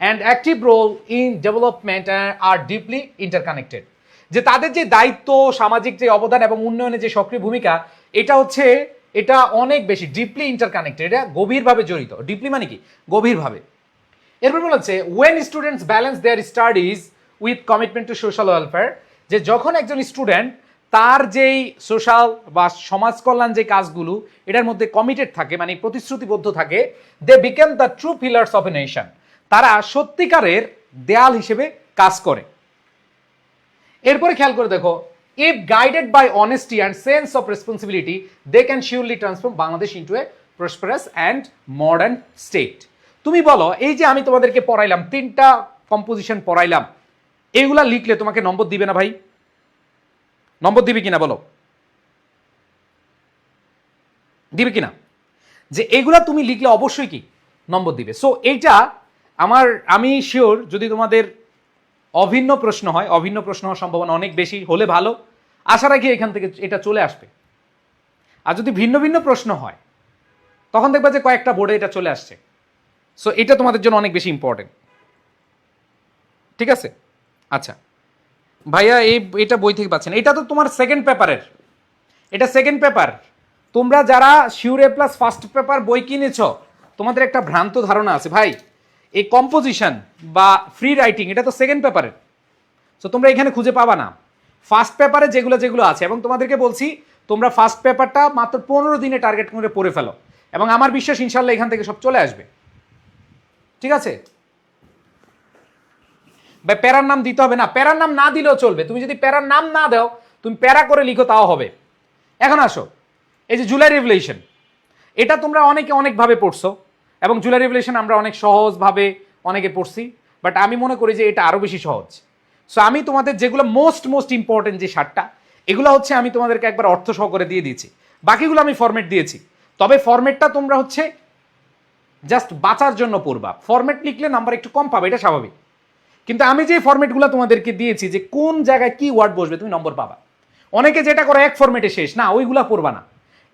and active role in development are deeply interconnected. যে তাদের যে দায়িত্ব, সামাজিক যে অবদান এবং উন্নয়নে যে সক্রিয় ভূমিকা, এটা অনেক বেশি ডিপলি ইন্টারকানেক্টেড, এটা গভীরভাবে জড়িত। ডিপলি মানে কি? গভীরভাবে। এরপর বলেছে when students balance their studies with commitment to social welfare, যে যখন একজন স্টুডেন্ট তার যেই সোশ্যাল বা সমাজ কল্যাণ যে কাজগুলো এটার মধ্যে কমিটেড থাকে, মানে প্রতিশ্রুতিবদ্ধ থাকে, they became the true pillars of a nation, তারা সত্যিকারের দেয়াল হিসেবে কাজ করে। এরপরে খেয়াল করে দেখো, if guided by honesty and sense of responsibility they can surely transform Bangladesh into a prosperous and modern state. তুমি বলো, এই যে আমি তোমাদেরকে পড়াইলাম, 3টা কম্পোজিশন পড়াইলাম, এইগুলা লিখলে তোমাকে নম্বর দিবে না ভাই? নম্বর দিবে কিনা বলো? দিবে কিনা? যে এগুলা তুমি লিখলে অবশ্যই কি নম্বর দিবে। সো এইটা আমি শিওর, যদি তোমাদের অভিন্ন প্রশ্ন হয়, অভিন্ন প্রশ্ন হওয়ার সম্ভাবনা অনেক বেশি, হলে ভালো, আশা রাখি এখান থেকে এটা চলে আসবে। আর যদি ভিন্ন ভিন্ন প্রশ্ন হয় তখন দেখবা যে কয়েকটা বোর্ডে এটা চলে আসছে। সো এটা তোমাদের জন্য অনেক বেশি ইম্পর্টেন্ট, ঠিক আছে? আচ্ছা ভাইয়া, এটা বই থেকে পাচ্ছেন, এটা তো তোমার সেকেন্ড পেপারের, এটা সেকেন্ড পেপার। তোমরা যারা শিওর এ প্লাস ফার্স্ট পেপার বই কিনেছ, তোমাদের একটা ভ্রান্ত ধারণা আছে ভাই, এই কম্পোজিশন বা ফ্রি রাইটিং এটা তো সেকেন্ড পেপারের। সো তোমরা এখানে খুঁজে পাবা না ফার্স্ট পেপারে যেগুলো আছে। এবং তোমাদেরকে বলছি, তোমরা ফার্স্ট পেপারটা মাত্র 15 দিনে টার্গেট করে পড়ে ফেলো, এবং আমার বিশ্বাস ইনশাল্লাহ এখান থেকে সব চলে আসবে, ঠিক আছে? ভাই প্যারার নাম দিতে হবে না, প্যারার নাম না দিলেও চলবে। তুমি যদি প্যারার নাম না দাও, তুমি প্যারা করে লিখো, তাও হবে। এখন আসো, এই যে জুলাই রেভলিউশন, এটা তোমরা অনেকভাবে পড়ছো, এবং জুলাই রেভলিউশন আমরা অনেক সহজভাবে অনেকে পড়ছি, বাট আমি মনে করি যে এটা আরো বেশি সহজ। সো আমি তোমাদের যেগুলো মোস্ট ইম্পর্টেন্ট যে 7টা, এগুলো হচ্ছে আমি তোমাদেরকে একবার অর্থ সহকারে দিয়ে দিয়েছি, বাকিগুলো আমি ফরম্যাট দিয়েছি। তবে ফরম্যাটটা তোমরা হচ্ছে জাস্ট বাঁচার জন্য পড়বা, ফরম্যাট লিখলে নাম্বার একটু কম পাবে, এটা স্বাভাবিক। কিন্তু আমি যে ফরম্যাটগুলো তোমাদেরকে দিয়েছি, যে কোন জায়গায় কি ওয়ার্ড বসবে তুমি নম্বর পাবা। অনেকে যেটা করে এক ফরম্যাটে শেষ, না, ওইগুলা পড়বা না।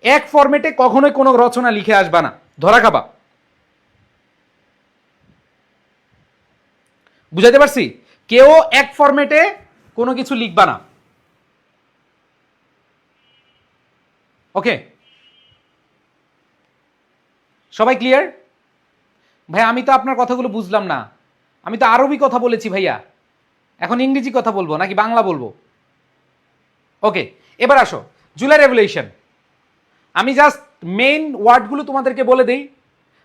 এক ফরম্যাটে কখনোই কোনো রচনা লিখে আসবা না, ধরা খাবা। বুঝাতে পারছি? কেউ এক ফরম্যাটে কোনো কিছু লিখবা না, ওকে? সবাই ক্লিয়ার? ভাই আমি তো আপনার কথাগুলো বুঝলাম না, আমি তো আরবি কথা বলেছি ভাইয়া, এখন ইংরেজি কথা বলবো নাকি বাংলা বলবো? ওকে, এবার আসো জুলাই রেভলিউশন। আমি জাস্ট মেইন ওয়ার্ডগুলো তোমাদেরকে বলে দিই,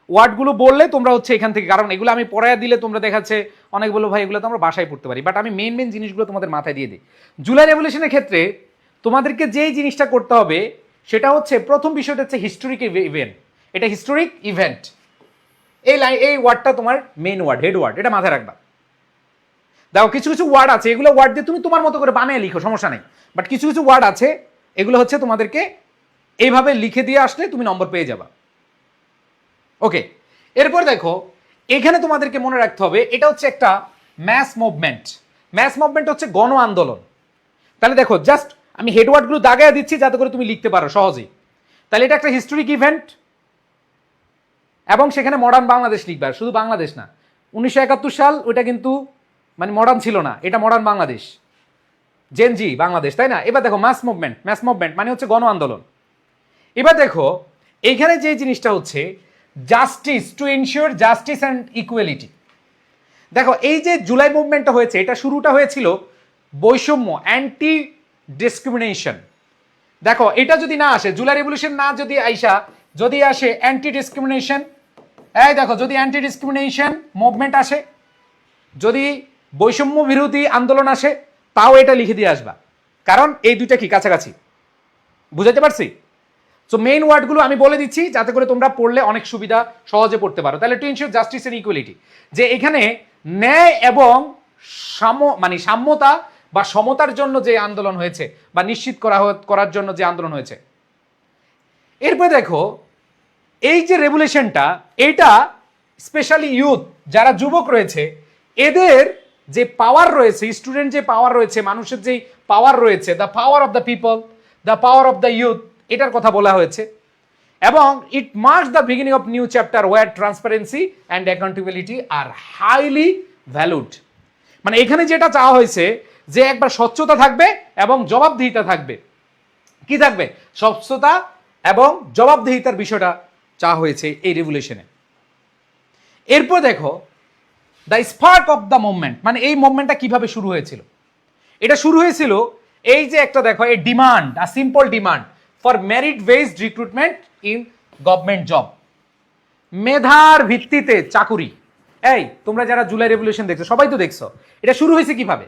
ওয়ার্ডগুলো বললে তোমরা হচ্ছে এখান থেকে, কারণ এগুলো আমি পড়াইয়া দিলে তোমরা দেখাচ্ছে অনেক বলো ভাই এগুলো তো আমরা বাসায় পড়তে পারি, বাট আমি মেইন জিনিসগুলো তোমাদের মাথায় দিয়ে দিই। জুলাই রেভলিউশনের ক্ষেত্রে তোমাদেরকে যেই জিনিসটা করতে হবে সেটা হচ্ছে, প্রথম বিষয়টা হচ্ছে হিস্টোরিক ইভেন্ট। এটা হিস্টোরিক ইভেন্ট, এই ওয়ার্ডটা তোমার মেইন ওয়ার্ড, হেড ওয়ার্ড, এটা মাথায় রাখবা। দেখো কিছু ওয়ার্ড আছে, এগুলো ওয়ার্ড দিয়ে তুমি তোমার মতো করে বানিয়ে লিখো, সমস্যা নেই, বাট কিছু ওয়ার্ড আছে এগুলো হচ্ছে তোমাদেরকে এইভাবে লিখে দিয়ে আসলে তুমি নম্বর পেয়ে যাবা, ওকে? এরপর দেখো, এখানে তোমাদেরকে মনে রাখতে হবে এটা হচ্ছে একটা ম্যাস মুভমেন্ট। ম্যাস মুভমেন্ট হচ্ছে গণ আন্দোলন। তাহলে দেখো জাস্ট আমি হেডওয়ার্ডগুলো দাগায় দিচ্ছি যাতে করে তুমি লিখতে পারো সহজেই। তাহলে এটা একটা হিস্টোরিক ইভেন্ট, এবং সেখানে মডার্ন বাংলাদেশ লিখবে, শুধু বাংলাদেশ না। 1971 সাল ওইটা কিন্তু মানে মডার্ন ছিল না, এটা মডার্ন বাংলাদেশ, জেনজি বাংলাদেশ, তাই না? এবার দেখো ম্যাস মুভমেন্ট মানে হচ্ছে গণ আন্দোলন। এবার দেখো এইখানে যে জিনিসটা হচ্ছে justice, two ensure justice and equality. দেখো এই যে জুলাই মুভমেন্টটা হয়েছে, এটা শুরুটা হয়েছিল বৈষম্য, অ্যান্টি ডিসক্রিমিনেশন। দেখো এটা যদি না আসে, জুলাই রেভলিউশন না যদি আসে অ্যান্টি ডিসক্রিমিনেশন, এই দেখো যদি অ্যান্টি ডিসক্রিমিনেশন মুভমেন্ট আসে, যদি বৈষম্য বিরোধী আন্দোলন আসে, তাও এটা লিখে দিয়ে আসবা, কারণ এই দুইটা কি কাছাকাছি। বুঝাতে পারছি? সো মেইন ওয়ার্ডগুলো আমি বলে দিচ্ছি যাতে করে তোমরা পড়লে অনেক সুবিধা, সহজে পড়তে পারো। তাহলে to ensure justice and equality, যে এখানে ন্যায় এবং সাম্যতা বা সমতার জন্য যে আন্দোলন হয়েছে, বা নিশ্চিত করার জন্য যে আন্দোলন হয়েছে। এরপর দেখো এই যে রেভলিউশনটা, এটা স্পেশালি ইউথ, যারা যুবক রয়েছে, এদের যে পাওয়ার রয়েছে, স্টুডেন্ট যে পাওয়ার রয়েছে, মানুষের যে পাওয়ার রয়েছে, the power of the people, the power of the youth, এটার কথা বলা হয়েছে। এবং it marks the beginning of new chapter where transparency and accountability are highly valued. মানে এখানে যেটা চাওয়া হয়েছে যে একবার স্বচ্ছতা থাকবে এবং জবাবদিহিতা থাকবে। কি থাকবে? স্বচ্ছতা এবং জবাবদিহিতার বিষয়টা চাওয়া হয়েছে এই রেভলিউশনে। এরপর দেখো the spark of the movement, মানে এই মুভমেন্টটা কিভাবে শুরু হয়েছিল। এটা শুরু হয়েছিল এই যে একটা দেখো এই demand, a simple demand for merit based recruitment in government job, মেধার ভিত্তিতে চাকুরি। এই তোমরা যারা জুলাই রেভলিউশন দেখছো সবাই তো দেখছো, এটা শুরু হয়েছে কিভাবে।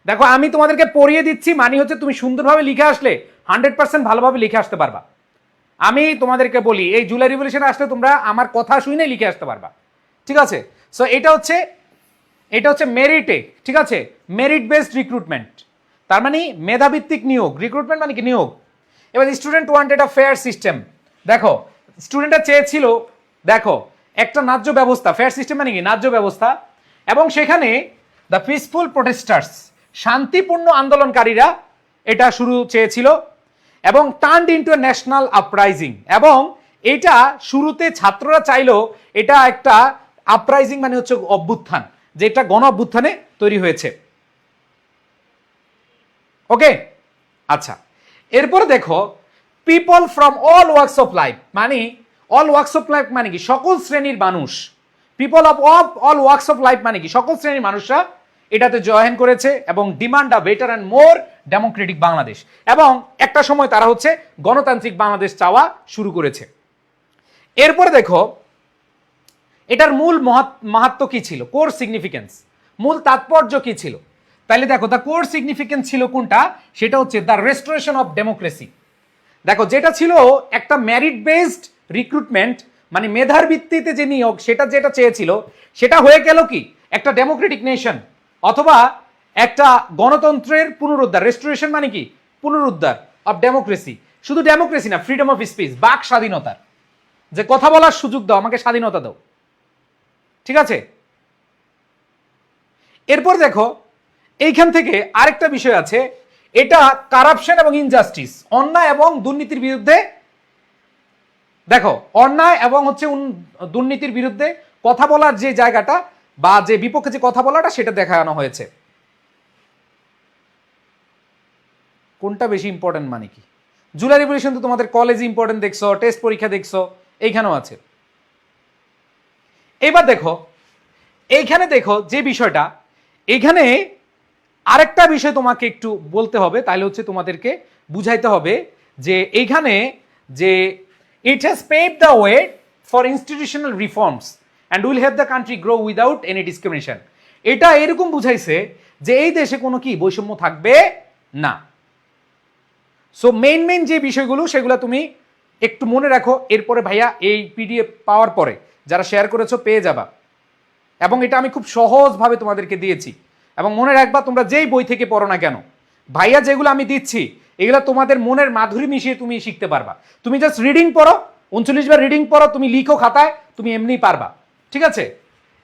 দেখো আমি তোমাদেরকে পড়িয়ে দিচ্ছি, মানে হচ্ছে তুমি সুন্দরভাবে লিখে আসলে 100% ভালোভাবে লিখে আসতে পারবা। আমি তোমাদেরকে বলি এই জুলাই রেভলিউশনে আসলে তোমরা আমার কথা শুনে লিখে আসতে পারবা, ঠিক আছে। সো এটা হচ্ছে মেরিটে, ঠিক আছে, মেরিট বেসড রিক্রুটমেন্ট, তার মানে মেধাভিত্তিক নিয়োগ। রিক্রুটমেন্ট মানে কি? নিয়োগ। এবার স্টুডেন্ট ওয়ান্টেড আ ফেয়ার সিস্টেম। দেখো স্টুডেন্টরা চেয়েছিল দেখো একটা ন্যায্য ব্যবস্থা, ফেয়ার সিস্টেম মানে কি? ন্যায্য ব্যবস্থা। এবং সেখানে দ্য পিসফুল প্রোটেস্টার্স, শান্তিপূর্ণ আন্দোলনকারীরা এটা শুরু চেয়েছিল এবং turned into a national uprising. এবং এটা শুরুতে ছাত্ররা চাইলো এটা একটা আপরাইজিং মানে হচ্ছে অভ্যুত্থান, যেটা গণ অভ্যুত্থানে তৈরি হয়েছে। ওকে, আচ্ছা। এরপরে দেখো people from all works of life, মানে অল ওয়ার্কস অফ লাইফ মানে কি? সকল শ্রেণীর মানুষ। People of all works of life মানে কি? সকল শ্রেণীর মানুষরা এটাতে জয়েন করেছে এবং demand a better and more Democratic Bangladesh. এবং একটা সময় তারা হচ্ছে গণতান্ত্রিক বাংলাদেশ চাওয়া শুরু করেছে। এরপরে দেখো এটার মূল মাহাত্ম্য কি ছিল? কোর সিগনিফিকেন্স, মূল তাৎপর্য কি ছিল? তাহলে দেখো দ্য কোর সিগনিফিকেন্স ছিল কোনটা? সেটা হচ্ছে দ্য রেস্টোরেশন অফ ডেমোক্রেসি। দেখো যেটা ছিল একটা মেরিট বেসড রিক্রুটমেন্ট, মানে মেধার ভিত্তিতে যে নিয়োগ, সেটা যেটা চেয়েছিল সেটা হয়ে গেল কি? একটা ডেমোক্রেটিক নেশন অথবা একটা গণতন্ত্রের পুনরুদ্ধার। রেস্টোরেশন মানে কি? পুনরুদ্ধার অফ ডেমোক্রেসি। শুধু ডেমোক্রেসি না, ফ্রিডম অফ স্পিচ, বাক স্বাধীনতার, যে কথা বলার সুযোগ দাও, আমাকে স্বাধীনতা দাও, ঠিক আছে। এরপর দেখো এইখান থেকে আরেকটা বিষয় আছে, এটা কারাপশন এবং ইনজাস্টিস, অন্যায় এবং দুর্নীতির বিরুদ্ধে। দেখো অন্যায় এবং হচ্ছে দুর্নীতির বিরুদ্ধে কথা বলার যে জায়গাটা বা যে বিপক্ষে যে কথা বলাটা, সেটা দেখানো হয়েছে। কোনটা বেশি ইম্পর্টেন্ট মানে কি? জুলাই রেভলিউশন তো তোমাদের কলেজ ইম্পর্টেন্ট দেখছো, টেস্ট পরীক্ষা দেখছো, এইখানেও আছে। এবার দেখো এইখানে দেখো যে বিষয়টা, এইখানে আরেকটা বিষয় তোমাকে একটু বলতে হবে, তাহলে হচ্ছে তোমাদেরকে বুঝাইতে হবে যে এইখানে যে it has paved the way for institutional reforms and will help the country grow without any discrimination. এটা এরকম বুঝাইছে যে এই দেশে কোনো কি বৈষম্য থাকবে না। সো মেইন যে বিষয়গুলো সেগুলো তুমি একটু মনে রাখো। এরপরে ভাইয়া এই পিডিএফ পাওয়ার পরে যারা শেয়ার করেছো পেয়ে যাবা, এবং এটা আমি খুব সহজভাবে তোমাদেরকে দিয়েছি। এবং মনে রাখবা তোমরা যেই বই থেকে পড়ো না কেন, ভাইয়া যেগুলো আমি দিচ্ছি এগুলো তোমাদের মনের মাধুরী মিশিয়ে তুমি শিখতে পারবা। তুমি জাস্ট রিডিং পড়ো, 39 বার রিডিং পড়ো, তুমি লিখো খাতায়, তুমি এমনিই পারবা, ঠিক আছে।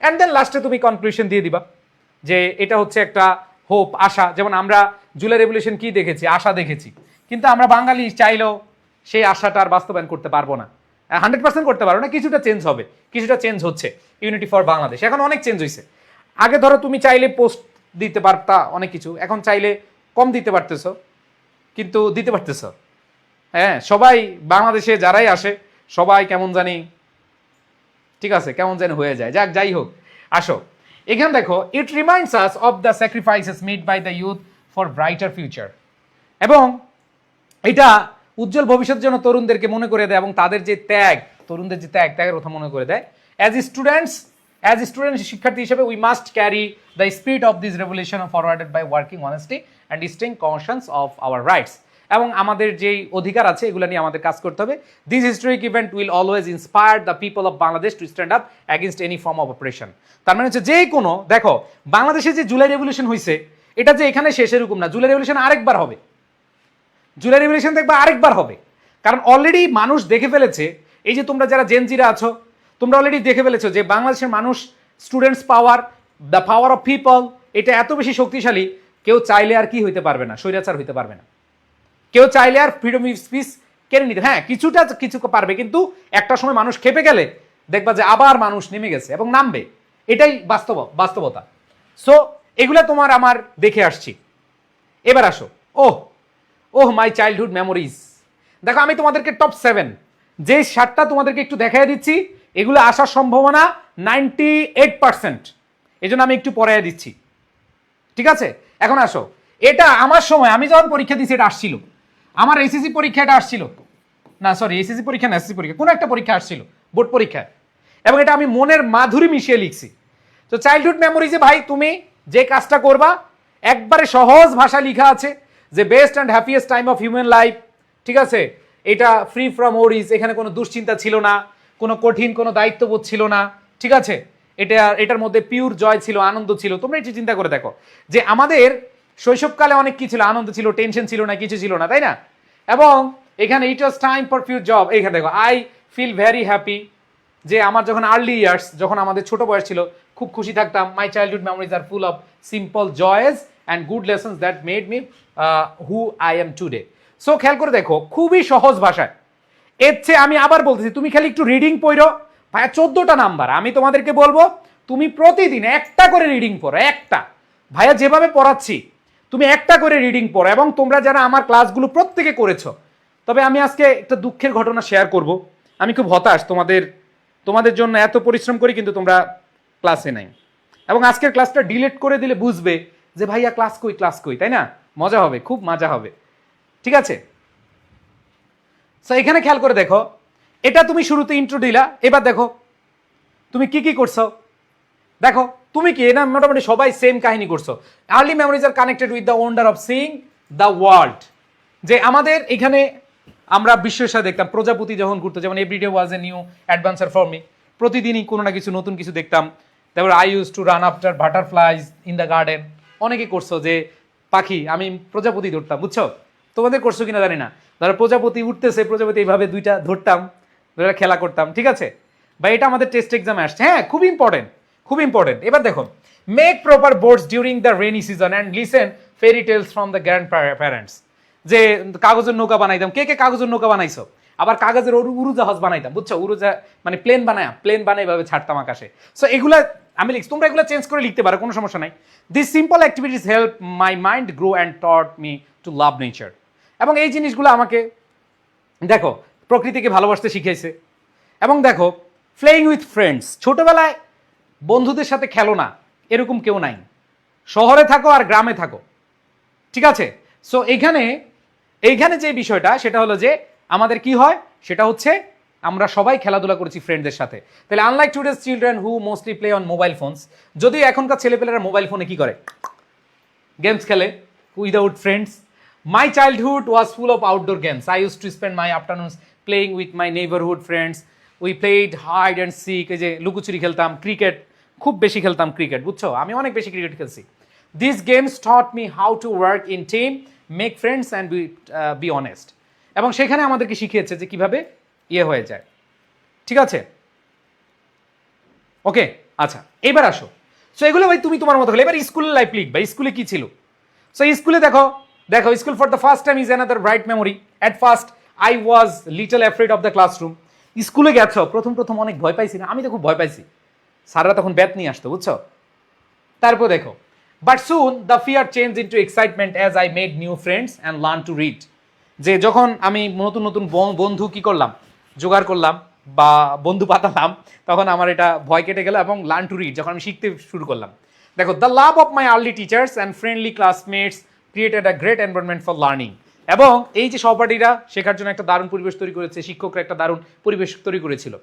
অ্যান্ড দেন লাস্টে তুমি কনক্লুশন দিয়ে দিবা যে এটা হচ্ছে একটা হোপ, আশা। যেমন আমরা জুলাই রেভলিউশন কি দেখেছি? আশা দেখেছি, কিন্তু আমরা বাঙালি চাইলেও সেই আশাটা আর বাস্তবায়ন করতে পারবো না, 100% করতে পারবো না। কিছুটা চেঞ্জ হবে, কিছুটা চেঞ্জ হচ্ছে। ইউনিটি ফর বাংলাদেশ এখন অনেক চেঞ্জ হয়েছে। আগে ধরো তুমি চাইলে পোস্ট দিতে পারতা অনেক কিছু, এখন চাইলে কম দিতে পারতেছো, কিন্তু দিতে পারতেছো। হ্যাঁ, সবাই বাংলাদেশে যারাই আসে সবাই কেমন জানি, ঠিক আছে, কেমন জানি হয়ে যায়। যাক, যাই হোক, আসো এখানে দেখো it reminds us of the sacrifices made by the youth for brighter future. এবং এটা উজ্জ্বল ভবিষ্যতের জন্য তরুণদেরকে মনে করে দেয় এবং তাদের যে ত্যাগ, তরুণদের যে ত্যাগের কথা মনে করে দেয়। অ্যাজ স্টুডেন্টস শিক্ষার্থী হিসেবে we must carry the spirit of this revolution forwarded by working honesty and staying conscious of our rights. এবং আমাদের যেই অধিকার আছে এগুলো নিয়ে আমাদের কাজ করতে হবে। This historic event will always inspire the people of Bangladesh to stand up against any form of operation. তার মানে হচ্ছে যে কোনো, দেখো বাংলাদেশে যে জুলাই রেভলিউশন হয়েছে এটা যে এখানে শেষ এরকম না, জুলাই রেভলিউশন আরেকবার হবে। জুলাই রেভলিউশন দেখবা আরেকবার হবে, কারণ অলরেডি মানুষ দেখে ফেলেছে। এই যে তোমরা যারা জেনজিরা আছো, তোমরা অলরেডি দেখে ফেলেছো যে বাংলাদেশের মানুষ, students power, the power of people, এটা এত বেশি শক্তিশালী, কেউ চাইলে আর কি হইতে পারবে না, স্বৈরাচার হইতে পারবে না। কেউ চাইলে আর ফ্রিডম অফ স্পিচ কেড়ে নিতে, হ্যাঁ কিছুটা কিছু পারবে, কিন্তু একটা সময় মানুষ খেপে গেলে দেখবা যে আবার মানুষ নেমে গেছে এবং নামবে, এটাই বাস্তবতা। সো এগুলা তোমার আমার দেখে আসছি। এবার আসো, ওহ মাই চাইল্ডহুড মেমোরিজ। দেখো আমি তোমাদেরকে টপ 7 যে 7টা তোমাদেরকে একটু দেখাই দিচ্ছি, এগুলো আসার সম্ভাবনা 98%, এই জন্য আমি একটু পড়াইয়া দিচ্ছি, ঠিক আছে? এখন আসো, এটা আমার সময় আমি যখন পরীক্ষা দিচ্ছি এটা আসছিল, আমার এসএসসি পরীক্ষা এটা আসছিল, না সরি এসএসসি পরীক্ষা না, এসএসসি পরীক্ষা কোনো একটা পরীক্ষা আসছিল, বোর্ড পরীক্ষায়, এবং এটা আমি মনের মাধুরী মিশিয়ে লিখছি। তো চাইল্ডহুড মেমোরিজে ভাই তুমি যে কাজটা করবা, একবারে সহজ ভাষা লেখা আছে যে best and happiest time of human life, ঠিক আছে? এটা ফ্রি ফ্রম ওরিজ, এখানে কোনো দুশ্চিন্তা ছিল না, কোনো কঠিন কোনো দায়িত্ববোধ ছিল না, ঠিক আছে? এটার মধ্যে পিওর জয় ছিল, আনন্দ ছিল। তোমরা একটু চিন্তা করে দেখো যে আমাদের শৈশবকালে অনেক কি ছিল, আনন্দ ছিল, টেনশন ছিল না, কিছু ছিল না, তাই না? এবং এখানে it was time for pure job, এখানে দেখো আই ফিল ভেরি হ্যাপি, যে আমার যখন আর্লি ইয়ার্স, যখন আমাদের ছোট বয়স ছিল, খুব খুশি থাকতাম। My childhood memories are full of simple joys and good lessons that made me who I am today. So খেয়াল করে দেখো, খুবই সহজ ভাষায়। এর চেয়ে আমি আবার বলতেছি, তুমি খালি একটু রিডিং পড়ো ভাইয়া, 14টা নাম্বার আমি তোমাদেরকে বলবো, তুমি প্রতিদিন একটা করে রিডিং পড়ো, একটা, ভাইয়া যেভাবে পড়াচ্ছি তুমি একটা করে রিডিং পড়ো। এবং তোমরা যারা আমার ক্লাসগুলো প্রত্যেকে করেছো, তবে আমি আজকে একটা দুঃখের ঘটনা শেয়ার করব। আমি খুব হতাশ, তোমাদের জন্য এত পরিশ্রম করি কিন্তু তোমরা ক্লাসে নাই, এবং আজকের ক্লাসটা ডিলিট করে দিলে বুঝবে যে ভাইয়া ক্লাস কই, তাই না? মজা হবে, খুব মজা হবে, ঠিক আছে? সো এখানে খেয়াল করে দেখো, এটা তুমি শুরুতে ইন্ট্রো দিলা, এবার দেখো তুমি কি করছো। দেখো তুমি কি, না মোটামুটি সবাই সেম কাহিনী করছো। Early memories are connected with the wonder of seeing the world, যে আমাদের এখানে আমরা বিশ্বের সাথে দেখতাম, প্রজাপতি যখন ঘুরতো, যেমন everyday was a new adventure for me, প্রতিদিনই কোনো না কিছু নতুন কিছু দেখতাম। তারপর I use to run after butterflies in the garden, অনেকে করছো যে পাখি, আমি প্রজাপতি ধরতাম, বুঝছো? তোমাদের করছো কিনা জানি না, ধরো প্রজাপতি উঠতেছে, প্রজাপতি এইভাবে দুইটা ধরতাম, খেলা করতাম, ঠিক আছে? বা এটা আমাদের টেস্ট এক্সামে আসছে, হ্যাঁ খুব ইম্পর্টেন্ট, খুব ইম্পর্টেন্ট। এবার দেখো, make proper boards during the rainy season and listen fairy tales from the grandparents, যে কাগজের নৌকা বানাইতাম, কে কাগজের নৌকা বানাইছো? আবার কাগজের উড়োজাহাজ বানাইতাম, বুঝছো? মানে প্লেন বানাই ভাবে ছাড়তাম আকাশে। সো এগুলা আমি লিখছি, তোমরা এগুলো চেঞ্জ করে লিখতে পারো, কোনো সমস্যা নাই। This simple activities help my mind grow and taught me two love nature. এবং এই জিনিসগুলো আমাকে দেখো প্রকৃতিকে ভালোবাসতে শিখিয়েছে। এবং দেখো, প্লেইং উইথ ফ্রেন্ডস, ছোটবেলায় বন্ধুদের সাথে খেলো না এরকম কেউ নাই, শহরে থাকো আর গ্রামে থাকো, ঠিক আছে? সো এইখানে যে বিষয়টা সেটা হলো যে আমাদের কি হয়, সেটা হচ্ছে আমরা সবাই খেলাধুলা করেছি ফ্রেন্ডদের সাথে। তাহলে unlike today's children who mostly play on mobile phones, যদিও এখনকার ছেলেপেলেরা মোবাইল ফোনে কি করে, গেমস খেলে without friends. My childhood was full of outdoor games, I use to spend my afternoons playing with my neighbourhood friends, we played hide and seek, এই যে লুকোচুরি খেলতাম, ক্রিকেট খুব বেশি খেলতাম, ক্রিকেট, বুঝছো? আমি অনেক বেশি ক্রিকেট খেলছি। This games taught me how to work in team, make friends and be honest, এবং সেখানে আমাদেরকে শিখিয়েছে যে কিভাবে হয়ে যায়, ঠিক আছে? ওকে, আচ্ছা এবার আসো। সো এগুলো ভাই তুমি তোমার মতো হলে, এবার স্কুলের লাইফ লিখবা, স্কুলে কি ছিল। সো স্কুলে দেখো school for the first time is another bright memory. At first I was little afraid of the classroom. স্কুলে গেছো, প্রথম অনেক ভয় পাইছি না, আমি তো খুব ভয় পাইছি, স্যাররা তখন ব্যাট নিয়ে আসতো, বুঝছো? তারপর দেখো, but soon the fear change into excitement as I made new friends and learn to read, যে যখন আমি নতুন বন্ধু কি করলাম, জোগাড় করলাম বা বন্ধু পাতালাম, তখন আমার এটা ভয় কেটে গেল, এবং লার্ন টু রিড যখন আমি শিখতে শুরু করলাম। দেখো, the love of my early teachers and friendly classmates created a great environment for learning, এবং এই যে সহপাঠীরা শেখার জন্য একটা দারুণ পরিবেশ তৈরি করেছে, শিক্ষকরা একটা দারুণ পরিবেশ তৈরি করেছিল।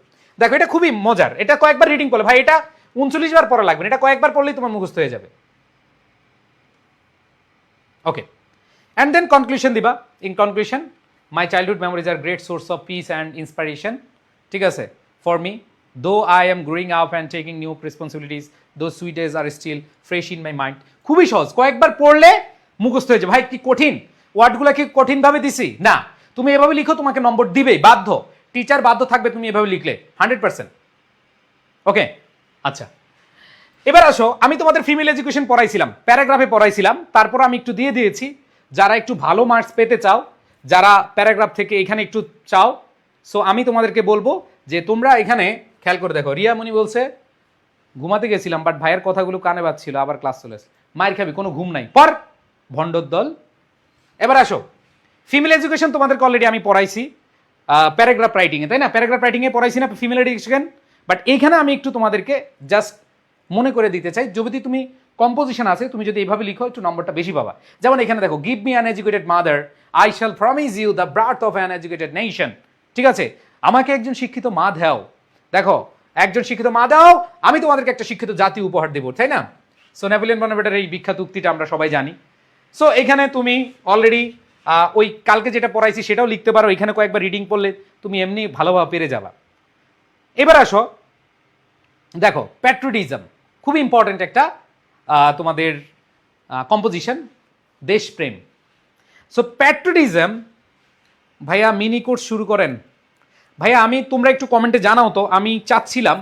দেখো এটা খুবই মজার, এটা কয়েকবার রিডিং পড়লে ভাই, এটা 39 বার পড়া লাগবে না, এটা কয়েকবার পড়লেই তোমার মুখস্থ হয়ে যাবে। ওকে, অ্যান্ড দেন কনক্লুশন দিবা। In conclusion, my childhood memories are great source of peace and inspiration, ঠিক আছে, for me, though I am growing up and taking new responsibilities, though sweet days are still fresh in my mind. খুবই সহজ, কয়েকবার পড়লে মুখস্থ হয়ে যাবে। ভাই কি কঠিন, ওয়ার্ডগুলো কি কঠিনভাবে দিছি না, তুমি এভাবে লিখো, তোমাকে নম্বর দিবেই, বাধ্য, টিচার বাধ্য থাকবে তুমি এভাবে লিখলে 100%। ওকে, আচ্ছা এবার আসো, আমি তোমাদের ফিমেল এডুকেশন পড়াইছিলাম, প্যারাগ্রাফে পড়াইছিলাম, তারপর আমি একটু দিয়ে দিয়েছি, যারা একটু ভালো মার্কস পেতে চাও যারা প্যারাগ্রাফ থেকে এখানে একটু চাও, সো আমি তোমাদেরকে বলবো যে তোমরা এখানে খেয়াল করে দেখো। রিয়া মনি বলছে ঘুমাতে গেছিলাম বাট ভাইয়ের কথাগুলো কানে বাজছিল, আবার ক্লাস চলে আসে। মায়ের খাবি, কোনো ঘুম নাই পর ভণ্ডর দল। এবার আসো, ফিমেল এডুকেশন তোমাদেরকে অলরেডি আমি পড়াইছি প্যারাগ্রাফ রাইটিংয়ে, তাই না? প্যারাগ্রাফ রাইটিংয়ে পড়াইছি না ফিমেল এডুকেশন, বাট এইখানে আমি একটু তোমাদেরকে জাস্ট মনে করে দিতে চাই, যদি তুমি কম্পোজিশন আছে, তুমি যদি এইভাবে লিখো একটু নম্বরটা বেশি পাবা। যেমন এখানে দেখো, give me an educated mother, I shall promise you the breath of an educated nation. ঠিক আছে, আমাকে একজন শিক্ষিত মা দাও, দেখো একজন শিক্ষিত মা দাও, আমি তোমাদেরকে একটা শিক্ষিত জাতি উপহার দেবো, তাই না? সো নেপোলিয়ন বোনাপার্টের এই বিখ্যাত উক্তিটা আমরা সবাই জানি। সো এখানে তুমি অলরেডি ওই কালকে যেটা পড়াইছি সেটাও লিখতে পারো, এখানে কয়েকবার রিডিং পড়লে তুমি এমনি ভালোভাবে পেরে যাবা। এবার আসো দেখো, প্যাট্রিয়টিজম খুব ইম্পর্টেন্ট একটা তোমাদের কম্পোজিশন, দেশপ্রেম। সো প্যাট্রিয়টিজম, ভাইয়া মিনি কোর্স শুরু করেন। ভাইয়া আমি, তোমরা একটু কমেন্টে জানাও তো, আমি চাচ্ছিলাম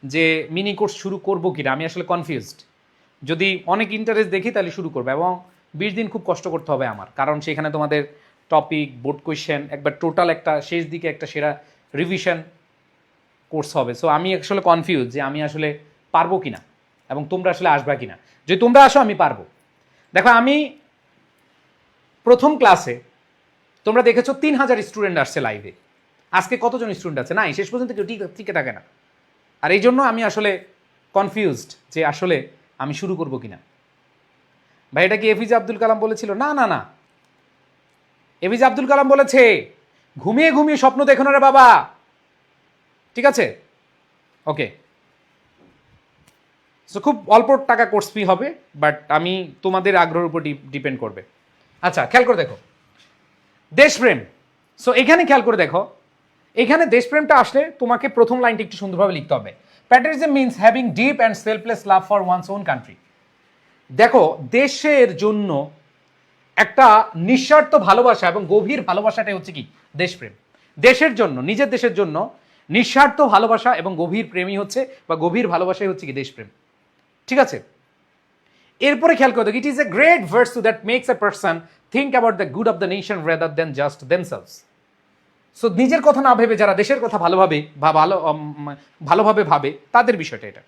যে মিনি কোর্স শুরু করবো কিনা, আমি আসলে কনফিউজড। যদি অনেক ইন্টারেস্ট দেখি তাহলে শুরু করবো, এবং 20 দিন খুব কষ্ট করতে হবে আমার, কারণ সেখানে তোমাদের টপিক, বোর্ড কোয়েশ্চেন, একবার টোটাল একটা শেষ দিকে একটা সেরা রিভিশন কোর্স হবে। সো আমি আসলে কনফিউজ যে আমি আসলে পারবো কিনা, এবং তোমরা আসলে আসবা কিনা। যদি তোমরা আসো আমি পারবো। দেখো আমি প্রথম ক্লাসে তোমরা দেখেছো 3000 স্টুডেন্ট আসছে লাইভে, আজকে কতজন স্টুডেন্ট আছে? নাই, শেষ পর্যন্ত কেউ টিকে থাকে না। আর এই জন্য আমি আসলে কনফিউজড যে আসলে আমি শুরু করবো কিনা। ভাই এটা কি এপিজে আব্দুল কালাম বলেছিল? না না না, এপিজে আব্দুল কালাম বলেছে ঘুমিয়ে ঘুমিয়ে স্বপ্ন দেখো না রে বাবা। ঠিক আছে, ওকে। সো খুব অল্প টাকা কোর্স ফি হবে, বাট আমি তোমাদের আগ্রহের উপর ডিপেন্ড করবে। আচ্ছা খেয়াল করে দেখো, দেশপ্রেম। সো এখানে খেয়াল করে দেখো, এখানে দেশপ্রেমটা আসলে তোমাকে প্রথম লাইনটা একটু সুন্দরভাবে লিখতে হবে। Patriotism means having deep and selfless love for one's own country. দেখো, দেশের জন্য একটা নিঃস্বার্থ ভালোবাসা এবং গভীর ভালোবাসাটাই হচ্ছে কি? দেশপ্রেম। দেশের জন্য, নিজের দেশের জন্য নিঃস্বার্থ ভালোবাসা এবং গভীর প্রেমই হচ্ছে, বা গভীর ভালোবাসাই হচ্ছে কি? দেশপ্রেম। ঠিক আছে, এরপরে খেয়াল করে দেখো, it is a great virtue that makes a person think about the good of the nation rather than just themselves. So নিজের কথা না ভেবে যারা দেশের কথা ভালোভাবে ভাবে, তাদের বিষয়টা এটা।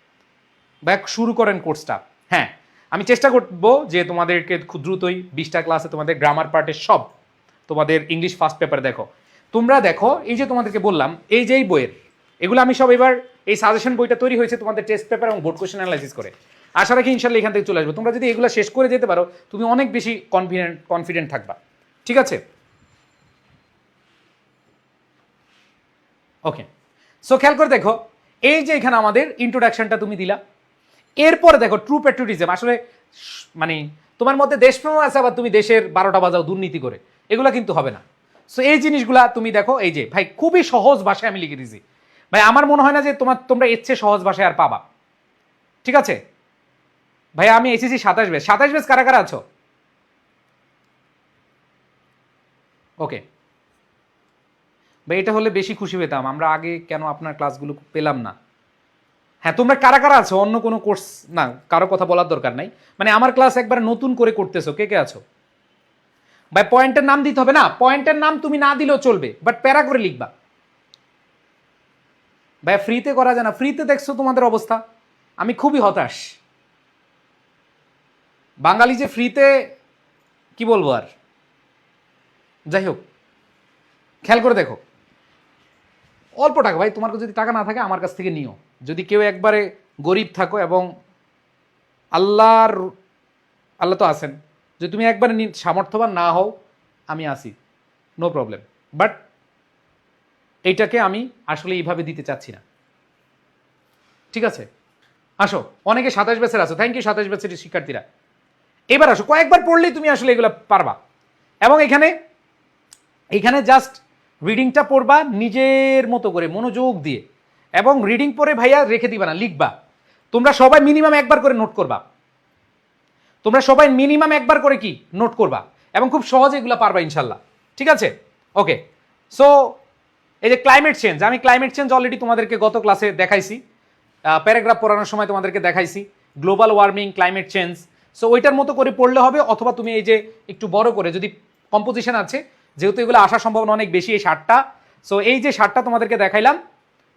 ব্যাক শুরু করেন কোর্সটা। হ্যাঁ, আমি চেষ্টা করবো যে তোমাদেরকে খুব দ্রুতই 20টা ক্লাসে তোমাদের গ্রামার পার্টের সব, তোমাদের ইংলিশ ফার্স্ট পেপার দেখো, তোমরা দেখো এই যে তোমাদেরকে বললাম এই যে এই বইয়ের, এগুলো আমি সব এবার এই সাজেশন বইটা তৈরি হয়েছে তোমাদের টেস্ট পেপার এবং বোর্ড কোয়েশ্চেন অ্যানালাইসিস করে। আশা রাখি ইনশাল্লাহ এখান থেকে চলে আসবে। তোমরা যদি এগুলো শেষ করে যেতে পারো, তুমি অনেক বেশি কনফিডেন্ট থাকবা। ঠিক আছে, ওকে। সো খেয়াল করে দেখো, এই যে এখানে আমাদের ইন্ট্রোডাকশনটা তুমি দিলা, এরপরে দেখো ট্রু প্যাট্রিয়টিজম আসলে মানে তোমার মধ্যে দেশপ্রেম আছে, আবার তুমি দেশের 12টা বাজাও দুর্নীতি করে, এগুলো কিন্তু হবে না। সো এই জিনিসগুলা তুমি দেখো, এই যে ভাই খুবই সহজ ভাষায় আমি লিখে দিয়েছি ভাই, আমার মনে হয় না যে তোমরা এর চেয়ে সহজ ভাষায় আর পাবা। ঠিক আছে ভাই, আমি এসেছি 27 বেস কারা কারা আছো? ওকে ভাই, এটা হলে বেশি খুশি পেতাম, আমরা আগে কেন আপনার ক্লাসগুলো পেলাম না? হ্যাঁ, তোমরা কারা কারা আছো? অন্য কোনো কোর্স না, কারো কথা বলার দরকার নাই, মানে আমার ক্লাস একবার নতুন করে করতেছো, কে কে আছো? ভাই পয়েন্টের নাম দিতে হবে না, পয়েন্টের নাম তুমি না দিলেও চলবে, বাট প্যারা করে লিখবা। ভাই ফ্রিতে করা যায় না? ফ্রিতে দেখছো তোমাদের অবস্থা, আমি খুবই হতাশ। বাঙালি যে ফ্রিতে, কি বলবো আর। যাই হোক, খেয়াল করে দেখো, অল্প টাকা ভাই, তোমার কাছে যদি টাকা না থাকে আমার কাছ থেকে নিও। যদি কেউ একবারে গরিব থাকো এবং আল্লাহ তো আছেন, যদি তুমি একবারে সামর্থ্যবান না হও, আমি আসি, নো প্রবলেম। বাট এইটাকে আমি আসলে এইভাবে দিতে চাচ্ছি না। ঠিক আছে, আসো। অনেকে 27 ব্যাচের আছো, থ্যাংক ইউ 27 ব্যাচের শিক্ষার্থীরা। এবার আসো, কয়েকবার পড়লেই তুমি আসলে এগুলো পারবা। এবং এখানে জাস্ট রিডিংটা পড়বা নিজের মতো করে মনোযোগ দিয়ে, এবং রিডিং পড়ে ভাইয়া রেখে দিবা না, লিখবা। তোমরা সবাই মিনিমাম একবার করে নোট করবা, কি নোট করবা, এবং খুব সহজে এগুলো পারবা ইনশাল্লাহ। ঠিক আছে, ওকে। সো এই যে ক্লাইমেট চেঞ্জ, আমি ক্লাইমেট চেঞ্জ অলরেডি তোমাদেরকে গত ক্লাসে দেখাইছি, প্যারাগ্রাফ পড়ানোর সময় তোমাদেরকে দেখাইছি global warming, climate change. So ওইটার মতো করে পড়লে হবে, অথবা তুমি এই যে একটু বড় করে, যদি কম্পোজিশন আছে যেহেতু এগুলো আসার সম্ভাবনা অনেক বেশি এই শার্টটা। সো এই যে শার্টটা তোমাদেরকে দেখাইলাম,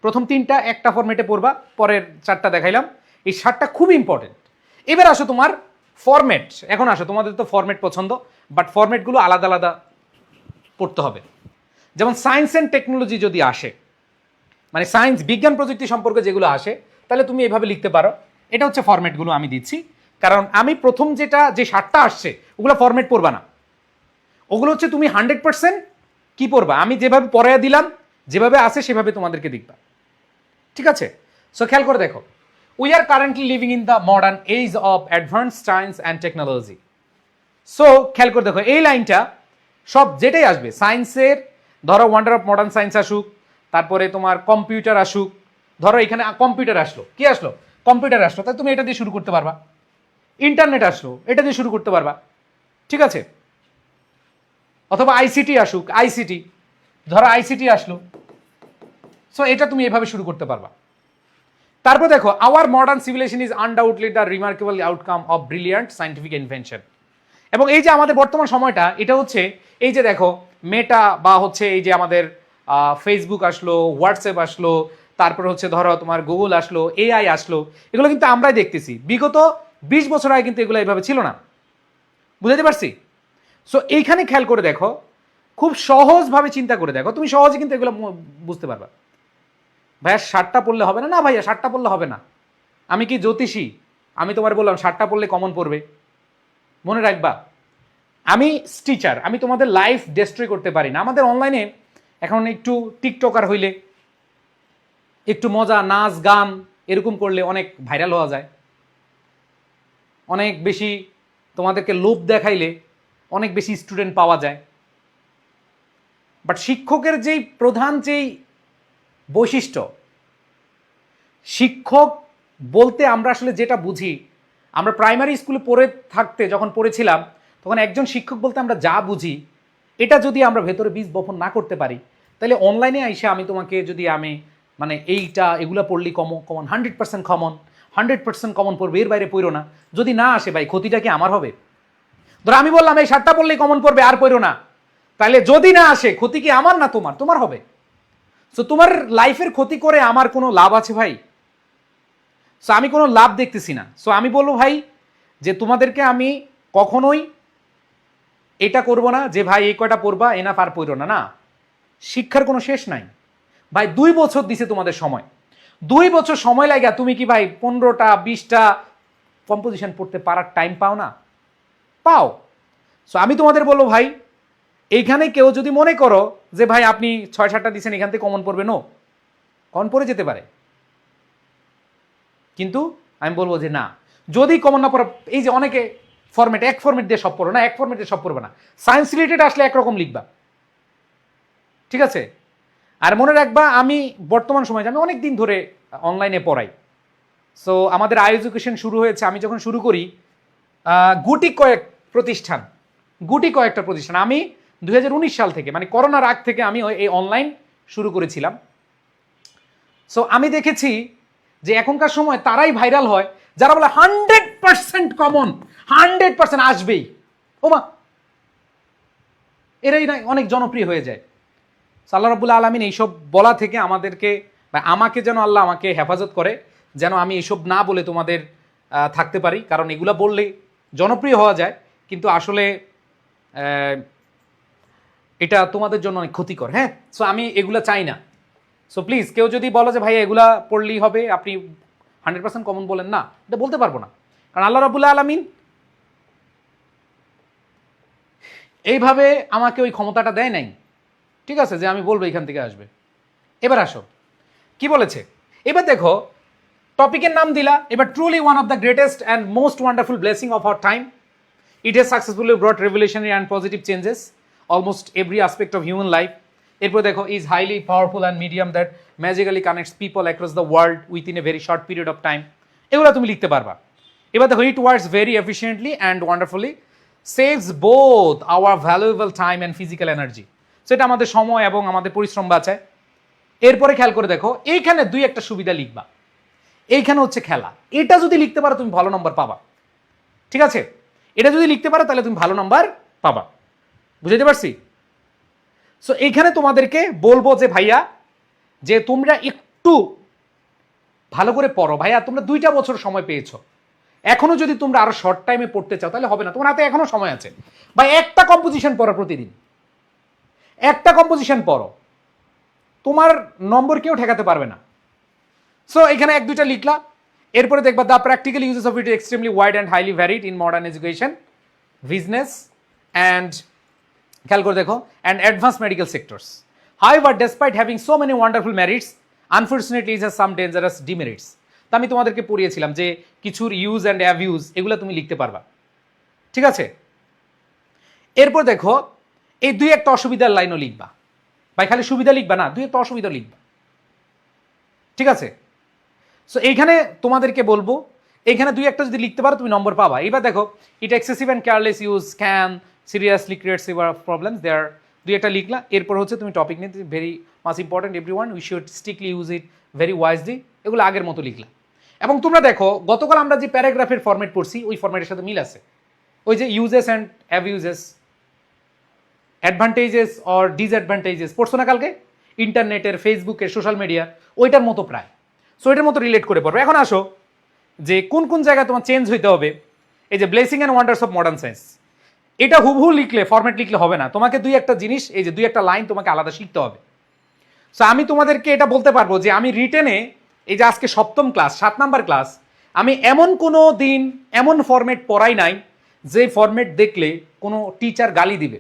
প্রথম 3টা একটা ফরম্যাটে পড়বা, পরের 4টা দেখাইলাম। এই শার্টটা খুব ইম্পর্টেন্ট। এবার আসো তোমার ফরম্যাট, এখন আসো তোমাদের তো ফরম্যাট পছন্দ, বাট ফরম্যাটগুলো আলাদা আলাদা পড়তে হবে। যেমন সায়েন্স অ্যান্ড টেকনোলজি যদি আসে, মানে সায়েন্স বিজ্ঞান প্রযুক্তি সম্পর্কে যেগুলো আসে, তাহলে তুমি এভাবে লিখতে পারো। এটা হচ্ছে ফরম্যাটগুলো আমি দিচ্ছি, কারণ আমি প্রথম যে শার্টটা আসছে ওগুলো ফরম্যাট পড়বা না, ওগুলো হচ্ছে তুমি 100% কি পড়বা, আমি যেভাবে পড়াইয়া দিলাম, যেভাবে আসে সেভাবে তোমাদেরকে দেখবা, ঠিক আছে? সো খেয়াল করে দেখো, we are currently living in the modern age of advance science and technology. So খেয়াল করে দেখো এই লাইনটা সব যেটাই আসবে সায়েন্সের, ধরো ওয়ান্ডার অফ মডার্ন সায়েন্স আসুক, তারপরে তোমার কম্পিউটার আসুক, ধরো এখানে কম্পিউটার আসলো, কি আসলো, কম্পিউটার আসলো, তাই তুমি এটা দিয়ে শুরু করতে পারবা। ইন্টারনেট আসলো, এটা দিয়ে শুরু করতে পারবা, ঠিক আছে? অথবা আইসিটি আসুক, আইসিটি, ধরো আইসিটি আসলো, সো এটা তুমি এভাবে শুরু করতে পারবা। তারপর দেখো, our modern civilization is undoubtedly the remarkable outcome of brilliant scientific invention. এবং এই যে আমাদের বর্তমান সময়টা, এটা হচ্ছে এই যে দেখো মেটা বা হচ্ছে এই যে আমাদের ফেসবুক আসলো, হোয়াটসঅ্যাপ আসলো, তারপর হচ্ছে ধরো তোমার গুগল আসলো, এআই আসলো, এগুলো কিন্তু আমরাই দেখতেছি। বিগত 20 বছর আগে কিন্তু এগুলো এইভাবে ছিল না, বুঝাতে পারছি? সো এইখানে খেয়াল করে দেখো, খুব সহজভাবে চিন্তা করে দেখো, তুমি সহজে কিন্তু এগুলো বুঝতে পারবা। ভাইয়া শার্টটা পড়লে হবে না, না ভাইয়া শার্টটা পড়লে হবে না। আমি কি জ্যোতিষী? আমি তোমার বললাম শার্টটা পড়লে কমন পড়বে। মনে রাখবা, আমি স্টিচার, আমি তোমাদের লাইফ ডেস্ট্রয় করতে পারি না। আমাদের অনলাইনে এখন একটু টিকটকার হইলে, একটু মজা নাচ গান এরকম করলে অনেক ভাইরাল হওয়া যায়, অনেক বেশি তোমাদেরকে লোভ দেখাইলে অনেক বেশি স্টুডেন্ট পাওয়া যায়। বাট শিক্ষকের যেই প্রধান যেই বৈশিষ্ট্য, শিক্ষক বলতে আমরা আসলে যেটা বুঝি, আমরা প্রাইমারি স্কুলে পড়ে থাকতে যখন পড়েছিলাম, তখন একজন শিক্ষক বলতে আমরা যা বুঝি, এটা যদি আমরা ভেতরে বীজ বপন না করতে পারি, তাহলে অনলাইনে আইসা আমি তোমাকে যদি আমি মানে এগুলা পড়লি কমন 100% কমন, 100% কমন পড়বে, এর বাইরে পড়ো না, যদি না আসে ভাই ক্ষতিটা কি আমার হবে? ধরো আমি বললাম এই 7টা পড়লেই কমন পড়বে, আর পড়ো না, তাহলে যদি না আসে ক্ষতি কি আমার না তোমার? তোমার হবে। সো তোমার লাইফের ক্ষতি করে আমার কোনো লাভ আছে ভাই? সো আমি কোনো লাভ দেখতেছি না। সো আমি বলবো ভাই যে তোমাদেরকে আমি কখনোই এটা করব না যে ভাই এই কয়টা পড়বা এনাফ আর পড়ো না, না, শিক্ষার কোনো শেষ নাই ভাই। 2 বছর দিছে তোমাদের সময়, 2 বছর সময় লাগা তুমি কি ভাই 15টা 20টা কম্পোজিশন পড়তে পারার টাইম পাও না? পাও। সো আমি তোমাদের বলবো ভাই, এইখানে কেউ যদি মনে করো যে ভাই আপনি 6-7টা দিচ্ছেন এখান থেকে কমন পড়বে, নো, কমন পড়ে যেতে পারে, কিন্তু আমি বলবো যে না, যদি কমন না পড়ো, এই যে অনেকে ফরম্যাট, এক ফরম্যাট দিয়ে সব পড়ো না, এক ফরম্যাট দিয়ে সব পড়বে না, সায়েন্স রিলেটেড আসলে একরকম লিখবা, ঠিক আছে? আর মনে রাখবা, আমি বর্তমান সময়ে আমি অনেক দিন ধরে অনলাইনে পড়াই। সো আমাদের আই এডুকেশন শুরু হয়েছে, আমি যখন শুরু করি গুটি কয়েকটা প্রতিষ্ঠান আমি 2019 সাল থেকে, মানে করোনার আগ থেকে আমি এই অনলাইন শুরু করেছিলাম। সো আমি দেখেছি যে এখনকার সময় তারাই ভাইরাল হয় যারা বলে 100% কমন, 100% আসবেই, ও মা, এরাই না অনেক জনপ্রিয় হয়ে যায়। আল্লাহ রাব্বুল আলামিন এইসব বলা থেকে আমাদেরকে, আমাকে যেন আল্লাহ আমাকে হেফাজত করে, যেন আমি এইসব না বলে তোমাদের থাকতে পারি, কারণ এগুলা বললে জনপ্রিয় হওয়া যায়, কিন্তু আসলে এটা তোমাদের জন্য অনেক ক্ষতিকর। হ্যাঁ, সো আমি এগুলা চাই না। সো প্লিজ কেউ যদি বলো যে ভাই এগুলা পড়লেই হবে, আপনি 100% কমন বলেন, না, এটা বলতে পারবো না, কারণ আল্লাহ রাব্বুল আলামিন এইভাবে আমাকে ওই ক্ষমতাটা দেয় নাই, ঠিক আছে, যে আমি বলবো এখান থেকে আসবে। এবার আসো কি বলেছে, এবার দেখো টপিকের নাম দিলা, এবার truly one of the greatest and most wonderful blessing of our time, it has successfully ব্রট revolutionary and positive changes almost every aspect of human life. এরপর দেখো, is highly powerful and medium that magically connects people across the world within a very short period of time. এগুলো তুমি লিখতে পারবা। এবার দেখো, it works very efficiently and wonderfully, saves both our valuable time and physical energy. সেটা আমাদের সময় এবং আমাদের পরিশ্রম বাঁচায়। এরপরে খেয়াল করে দেখো, এইখানে 2-1টা সুবিধা লিখবা। এইখানে হচ্ছে খেলা, এটা যদি লিখতে পারো তুমি ভালো নম্বর পাবা, ঠিক আছে? এটা যদি লিখতে পারো তাহলে তুমি ভালো নাম্বার পাবা, বুঝাতে পারছি? সো এইখানে তোমাদেরকে বলবো যে ভাইয়া যে তোমরা একটু ভালো করে পড়ো ভাইয়া, তোমরা 2টা বছর সময় পেয়েছো, এখনো যদি তোমরা আরো শর্ট টাইমে পড়তে চাও তাহলে হবে না, তোমার হাতে এখনো সময় আছে ভাই। একটা কম্পোজিশন পড়ো প্রতিদিন, একটা কম্পোজিশন পড়ো, তোমার নম্বর কেউ ঠেকাতে পারবে না। সো এখানে 1-2টা লিখলা, এরপরে দেখবা the practical uses of it extremely wide and highly varied in modern education, business and খেয়াল করে দেখো and advance medical sectors. However despite having so many wonderful merits unfortunately it has some dangerous demerits. তো আমি তোমাদেরকে পড়িয়েছিলাম যে কিছুর use and abuse এগুলো তুমি লিখতে পারবা, ঠিক আছে। এরপর দেখো এই 2-1টা অসুবিধার লাইনও লিখবা ভাই, খালি সুবিধা লিখবা না, 2-1টা অসুবিধা লিখবা, ঠিক আছে। সো এইখানে তোমাদেরকে বলবো এইখানে 2-1টা যদি লিখতে পারো তুমি নম্বর পাবা। এবার দেখো it excessive and careless use can seriously create severe problems there, 2-1টা লিখলা। এরপর হচ্ছে তুমি টপিক নিয়ে very much important everyone we should strictly use it very wisely, এগুলো আগের মতো লিখলা। এবং তোমরা দেখো গতকাল আমরা যে প্যারাগ্রাফের ফরম্যাট পড়ছি ওই ফরম্যাটের সাথে মিল আছে, ওই যে uses and abuses, advantages or disadvantages পড়ছো না কালকে, ইন্টারনেটের, ফেসবুকের, সোশ্যাল মিডিয়া, ওইটার মতো প্রায়। সো ওইটার মতো রিলেট করে পড়বে। এখন আসো যে কোন কোন জায়গায় তোমার চেঞ্জ হইতে হবে। এই যে blessing and wonders of modern science, এটা হুবহু লিখলে, ফরম্যাট লিখলে হবে না, তোমাকে 2-1টা জিনিস, এই যে 2-1টা লাইন তোমাকে আলাদা শিখতে হবে। সো আমি তোমাদেরকে এটা বলতে পারবো যে আমি রিটেনে, এই যে আজকে 7ম ক্লাস, 7 নাম্বার ক্লাস, আমি এমন কোনো দিন এমন ফরম্যাট পড়াই নাই যে ফরম্যাট দেখলে কোনো টিচার গালি দিবে।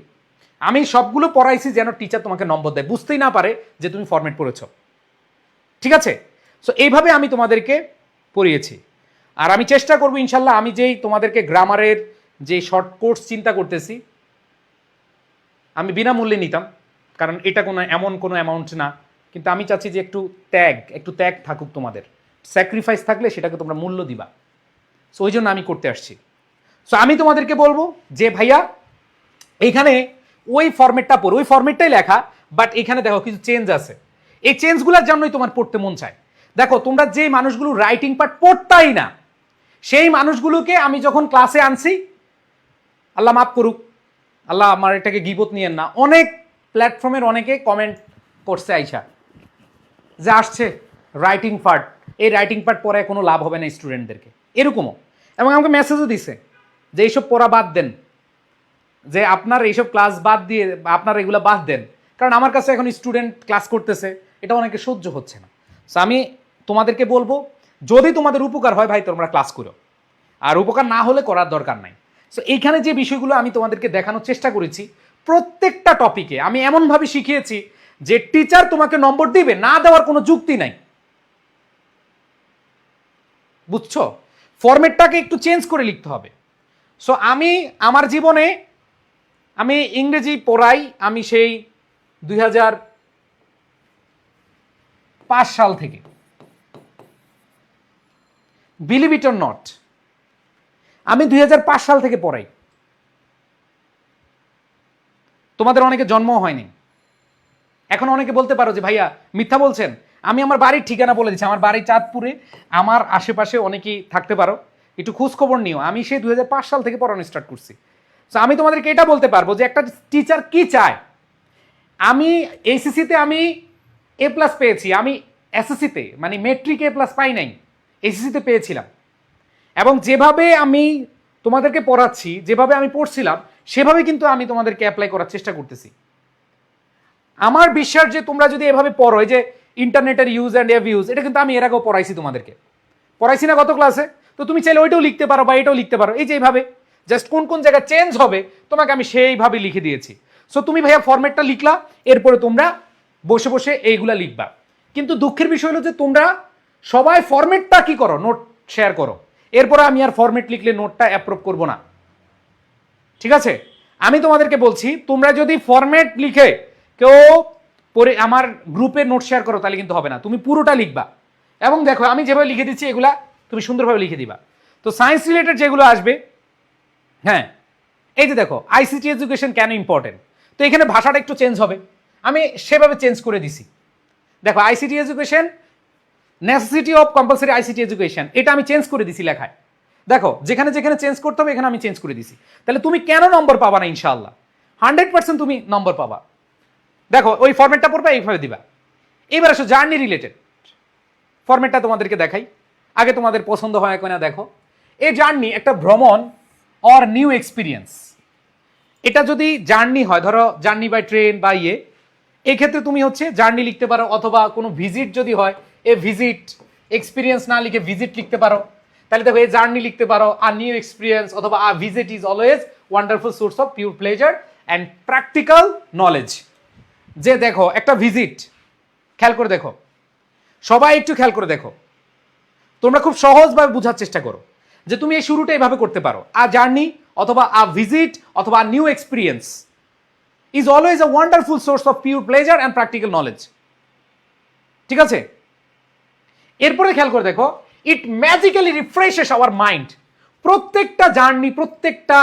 আমি সবগুলো পড়াইছি যেন টিচার তোমাকে নম্বর দেয়, বুঝতেই না পারে যে তুমি ফরম্যাট পড়েছো, ঠিক আছে। সো এইভাবে আমি তোমাদেরকে পড়িয়েছি। আর আমি চেষ্টা করবো ইনশাল্লাহ, আমি যেই তোমাদেরকে গ্রামারের যে শর্ট কোর্স চিন্তা করতেছি আমি বিনামূল্যে নিতাম, কারণ এটা কোনো এমন কোনো অ্যামাউন্ট না, কিন্তু আমি চাচ্ছি যে একটু ত্যাগ থাকুক তোমাদের, স্যাক্রিফাইস থাকলে সেটাকে তোমরা মূল্য দিবা। সো ওই জন্য আমি করতে আসছি। সো আমি তোমাদেরকে বলবো যে ভাইয়া এইখানে ওই ফরম্যাটটা পড়ো, ওই ফরম্যাটটাই লেখা, বাট এখানে দেখো কিছু চেঞ্জ আছে, এই চেঞ্জগুলোর জন্যই তোমার পড়তে মন চায়। দেখো তোমরা যে মানুষগুলো রাইটিং পার্ট পড়তাই না, সেই মানুষগুলোকে আমি যখন ক্লাসে আনছি, আল্লাহ মাফ করুক, আল্লাহ আমার এটাকে গিবত নিয়েন না, অনেক প্ল্যাটফর্মের অনেকে কমেন্ট করছে আইসা যে আসছে রাইটিং পার্ট, এই রাইটিং পার্ট পড়ায় কোনো লাভ হবে না স্টুডেন্টদেরকে, এরকমও। এবং আমাকে মেসেজও দিছে যে এইসব পড়া বাদ দেন, যে আপনার এইসব ক্লাস বাদ দিয়ে আপনার এগুলো বাদ দেন, কারণ আমার কাছে এখন স্টুডেন্ট ক্লাস করতেছে, এটা অনেকে সহ্য হচ্ছে না। সো আমি তোমাদেরকে বলবো যদি তোমাদের উপকার হয় ভাই তোমরা ক্লাস করো, আর উপকার না হলে করার দরকার নাই। সো এইখানে যে বিষয়গুলো আমি তোমাদেরকে দেখানোর চেষ্টা করেছি, প্রত্যেকটা টপিকে আমি এমনভাবে শিখিয়েছি যে টিচার তোমাকে নম্বর দিবে, না দেওয়ার কোনো যুক্তি নাই, বুঝছো। ফরম্যাটটাকে একটু চেঞ্জ করে লিখতে হবে। সো আমি আমার জীবনে আমি ইংরেজি পড়াই, আমি সেই 2005 সাল থেকে, বিলিভ ইট অর নট, আমি 2005 সাল থেকে পড়াই। তোমাদের অনেকে জন্ম হয়নি। এখন অনেকে বলতে পারো যে ভাইয়া মিথ্যা বলছেন, আমি আমার বাড়ির ঠিকানা বলে দিচ্ছি, আমার বাড়ি চাঁদপুরে, আমার আশেপাশে অনেকেই থাকতে পারো, একটু খোঁজ খবর নিও, আমি সেই 2005 সাল থেকে পড়ানো স্টার্ট করছি। সো আমি তোমাদেরকে এটা বলতে পারবো যে একটা টিচার কি চায়। আমি এইচএসসিতে আমি A+ পেয়েছি, আমি এসএসসিতে মানে মেট্রিক A+ পাই নাই, এইচএসসিতে পেয়েছিলাম। এবং যেভাবে আমি তোমাদেরকে পড়াচ্ছি, যেভাবে আমি পড়ছিলাম, সেভাবে কিন্তু আমি তোমাদেরকে অ্যাপ্লাই করার চেষ্টা করতেছি। আমার বিশ্বাস যে তোমরা যদি এভাবে পড়ো, এই যে ইন্টারনেটের ইউজ অ্যান্ড অ্যাবিউজ, এটা কিন্তু আমি এর আগেও পড়াইছি তোমাদেরকে, পড়াইছি না গত ক্লাসে। তো তুমি চাইলে ওইটাও লিখতে পারো বা এটাও লিখতে পারো, এই যে এইভাবে জাস্ট কোন কোন জায়গায় চেঞ্জ হবে তোমাকে আমি সেইভাবে লিখে দিয়েছি। সো তুমি ভাইয়া ফরম্যাটটা লিখলা, এরপরে তোমরা বসে বসে এইগুলা লিখবা। কিন্তু দুঃখের বিষয় হলো যে তোমরা সবাই ফরম্যাটটা কি করো, নোট শেয়ার করো, এরপরে আমি আর ফরম্যাট লিখলে নোটটা অ্যাপ্রুভ করব না, ঠিক আছে। আমি তোমাদেরকে বলছি তোমরা যদি ফরম্যাট লিখে কেউ পরে আমার গ্রুপে নোট শেয়ার করো তাহলে কিন্তু হবে না, তুমি পুরোটা লিখবা। এবং দেখো আমি যেভাবে লিখে দিচ্ছি এগুলা তুমি সুন্দরভাবে লিখে দিবা। তো সায়েন্স রিলেটেড যেগুলো আসবে, হ্যাঁ এই যে দেখো আইসিটি এডুকেশন কেন ইম্পর্টেন্ট, তো এখানে ভাষাটা একটু চেঞ্জ হবে, আমি সেভাবে চেঞ্জ করে দিছি। দেখো ICT education necessity of compulsory ICT education, এটা আমি চেঞ্জ করে দিছি লেখায়। দেখো যেখানে যেখানে চেঞ্জ করতে হবে এখানে আমি চেঞ্জ করে দিছি। তাহলে তুমি কেন নম্বর পাবা না? ইনশাআল্লাহ 100% তুমি নম্বর পাবা। দেখো ওই ফরম্যাটটা পড়বে, এইভাবে দিবা। এবার আসো জার্নি রিলেটেড ফরম্যাটটা তোমাদেরকে দেখাই। আগে তোমাদের পছন্দ হয় কিনা দেখো। এই জার্নি একটা ভ্রমণ অর নিউ এক্সপিরিয়েন্স। এটা যদি জার্নি হয়, ধরো জার্নি বাই ট্রেন বা এই ক্ষেত্রে তুমি হচ্ছে জার্নি লিখতে পারো, অথবা কোনো ভিজিট যদি হয় এ ভিজিট, এক্সপিরিয়েন্স না লিখে ভিজিট লিখতে পারো। তাহলে দেখো এই জার্নি লিখতে পারো, আর নিউ এক্সপিরিয়েন্স, অথবা আ visit is always wonderful source of pure pleasure and practical knowledge. যে দেখো একটা ভিজিট, খেয়াল করে দেখো, সবাই একটু খেয়াল করে দেখো, তোমরা খুব সহজভাবে বোঝার চেষ্টা করো যে তুমি এই শুরুটা এভাবে করতে পারো, আ জার্নি অথবা আ ভিজিট অথবা a new experience is always a wonderful source of pure pleasure and practical knowledge। ঠিক আছে, এরপরে খেয়াল করে দেখো, ইট ম্যাজিক্যালি রিফ্রেশেস আওয়ার মাইন্ড। প্রত্যেকটা জার্নি, প্রত্যেকটা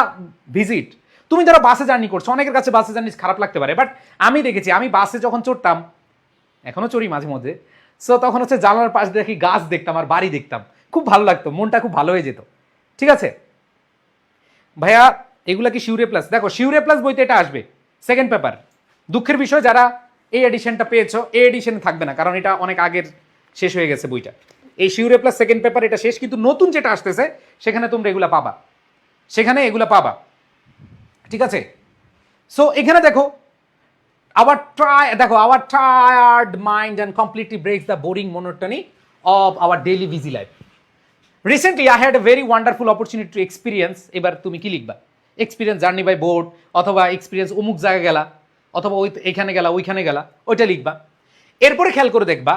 ভিজিট, তুমি যারা বাসে জার্নি করছো, অনেকের কাছে বাসে জার্নি খারাপ লাগতে পারে, বাট আমি দেখেছি, আমি বাসে যখন চড়তাম, এখনো চড়ি মাঝে মধ্যে, সো তখন হচ্ছে জানালার পাশ দেখি গাছ দেখতাম আর বাড়ি দেখতাম, খুব ভালো লাগতো, মনটা খুব ভালো হয়ে যেত। ঠিক আছে ভাইয়া, এগুলা কি শিউরে প্লাস? দেখো শিউরে প্লাস বইতে এটা আসবে সেকেন্ড পেপার। দুঃখের বিষয় যারা এই এডিশনটা পেয়েছো, এই এডিশনে থাকবে না, কারণ এটা অনেক আগের শেষ হয়ে গেছে বইটা। এই শিউরে প্লাস সেকেন্ড পেপার এটা শেষ, কিন্তু নতুন যেটা আসতেছে সেখানে তোমরা এগুলা পাবা, সেখানে এগুলা পাবা। ঠিক আছে, সো এখানে দেখো our tired mind and completely breaks the boring monotony of our daily busy life. Recently I had a very wonderful opportunity to experience, এবার তুমি কি লিখবা? এক্সপিরিয়েন্স জার্নি বাই বোর্ড, অথবা এক্সপিরিয়েন্স অমুক জায়গায় গেলা, অথবা এখানে গেলা, ওইখানে গেলা, ওইটা লিখবা। এরপরে খেয়াল করে দেখবা,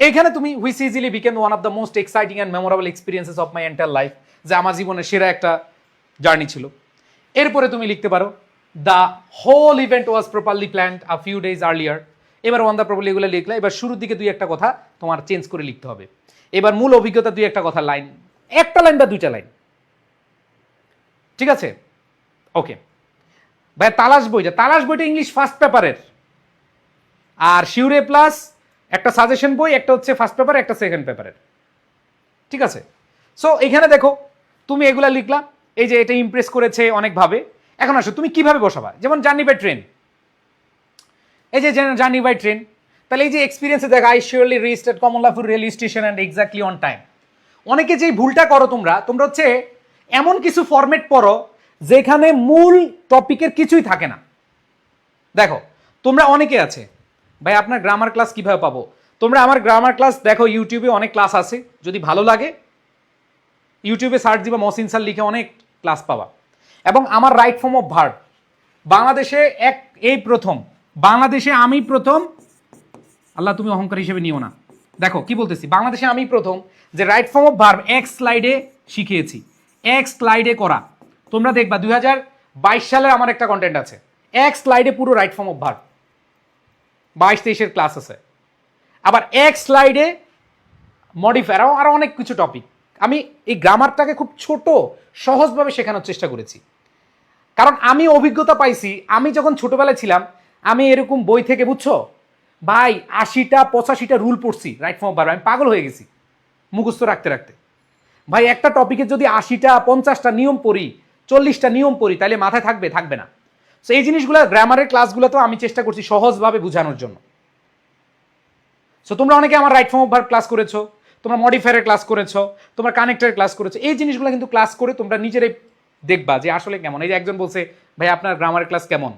এখানে তুমি which easily became one of the most exciting and memorable experiences of my entire life, যে আমার জীবনের সেরা একটা জার্নি ছিল। এরপরে তুমি লিখতে পারো, the whole event was properly planned a few days earlier. এবার ওয়ান দ্য প্রপারলি এগুলো লিখলা। এবার শুরুর দিকে দুই একটা কথা তোমার চেঞ্জ করে লিখতে হবে। এবার মূল অভিজ্ঞতা দুই একটা কথা, লাইন, একটা লাইন বা দুইটা লাইন। ঠিক আছে, ওকে ভাই। তালাশ বইটা ইংলিশ ফার্স্ট পেপারের, আর শিউরে প্লাস একটা সাজেশন বই, একটা হচ্ছে ফার্স্ট পেপার, একটা সেকেন্ড পেপারের। ঠিক আছে, সো এখানে দেখো তুমি এগুলা লিখলা, এই যে এটা ইমপ্রেস করেছে অনেকভাবে। এখন আসো তুমি কিভাবে বসাবা, যেমন জার্নি বাই ট্রেন, এই যে জার্নি বাই ট্রেন, তাহলে এই যে এক্সপিরিয়েন্সে দেখ, I surely reached at Kamalapur railway station and exactly on time. অনেকে যেই ভুলটা করো তোমরা হচ্ছে এমন কিছু ফরম্যাট পড়ো যেখানে মূল টপিকের কিছুই থাকে না। দেখো তোমরা অনেকে আছে, ভাই আপনার গ্রামার ক্লাস কিভাবে পাবো? তোমরা আমার গ্রামার ক্লাস দেখো, ইউটিউবে অনেক ক্লাস আছে, যদি ভালো লাগে ইউটিউবে সার্চ দিবা মহসিন স্যার লিখে, অনেক ক্লাস পাবা। এবং আমার রাইট ফর্ম অফ ভার্ব বাংলাদেশে এই প্রথম, বাংলাদেশে আমি প্রথম, আল্লাহ তুমি অহংকার হিসেবে নিও না, দেখো কি বলতেছি, বাংলাদেশে আমি প্রথম যে রাইট ফর্ম অফ ভার্ব এক স্লাইডে শিখিয়েছি, এক স্লাইডে করা। তোমরা দেখবা 2022 সালের আমার একটা কন্টেন্ট আছে, এক স্লাইডে পুরো right form of verb, 22-23 class আছে। আবার এক স্লাইডে মডিফায়ার, আরও অনেক কিছু টপিক। আমি এই গ্রামারটাকে খুব ছোট সহজভাবে শেখানোর চেষ্টা করেছি, কারণ আমি অভিজ্ঞতা পাইছি। আমি যখন ছোটবেলায় ছিলাম, আমি এরকম বই থেকে, বুঝছো ভাই, 80-85টা রুল পড়ছি রাইট ফর্ম অফ ভার্ব, আমি পাগল হয়ে গেছি মুখস্থ রাখতে রাখতে। ভাই একটা টপিকে যদি 80-50টা নিয়ম পড়ি, 40টা নিয়ম পড়ি, তাহলে মাথায় থাকবে না। সো এই জিনিসগুলো গ্রামারের ক্লাসগুলো তো আমি চেষ্টা করছি সহজভাবে বোঝানোর জন্য। সো তোমরা অনেকে আমার right form of verb class করেছো, তোমরা মডিফায়ারের ক্লাস করেছো, তোমরা কানেক্টরের ক্লাস করেছো। এই জিনিসগুলো কিন্তু ক্লাস করে তোমরা নিজেরাই দেখবা যে আসলে কেমন। এই যে একজন বলছে, ভাই আপনার গ্রামারের ক্লাস কেমন?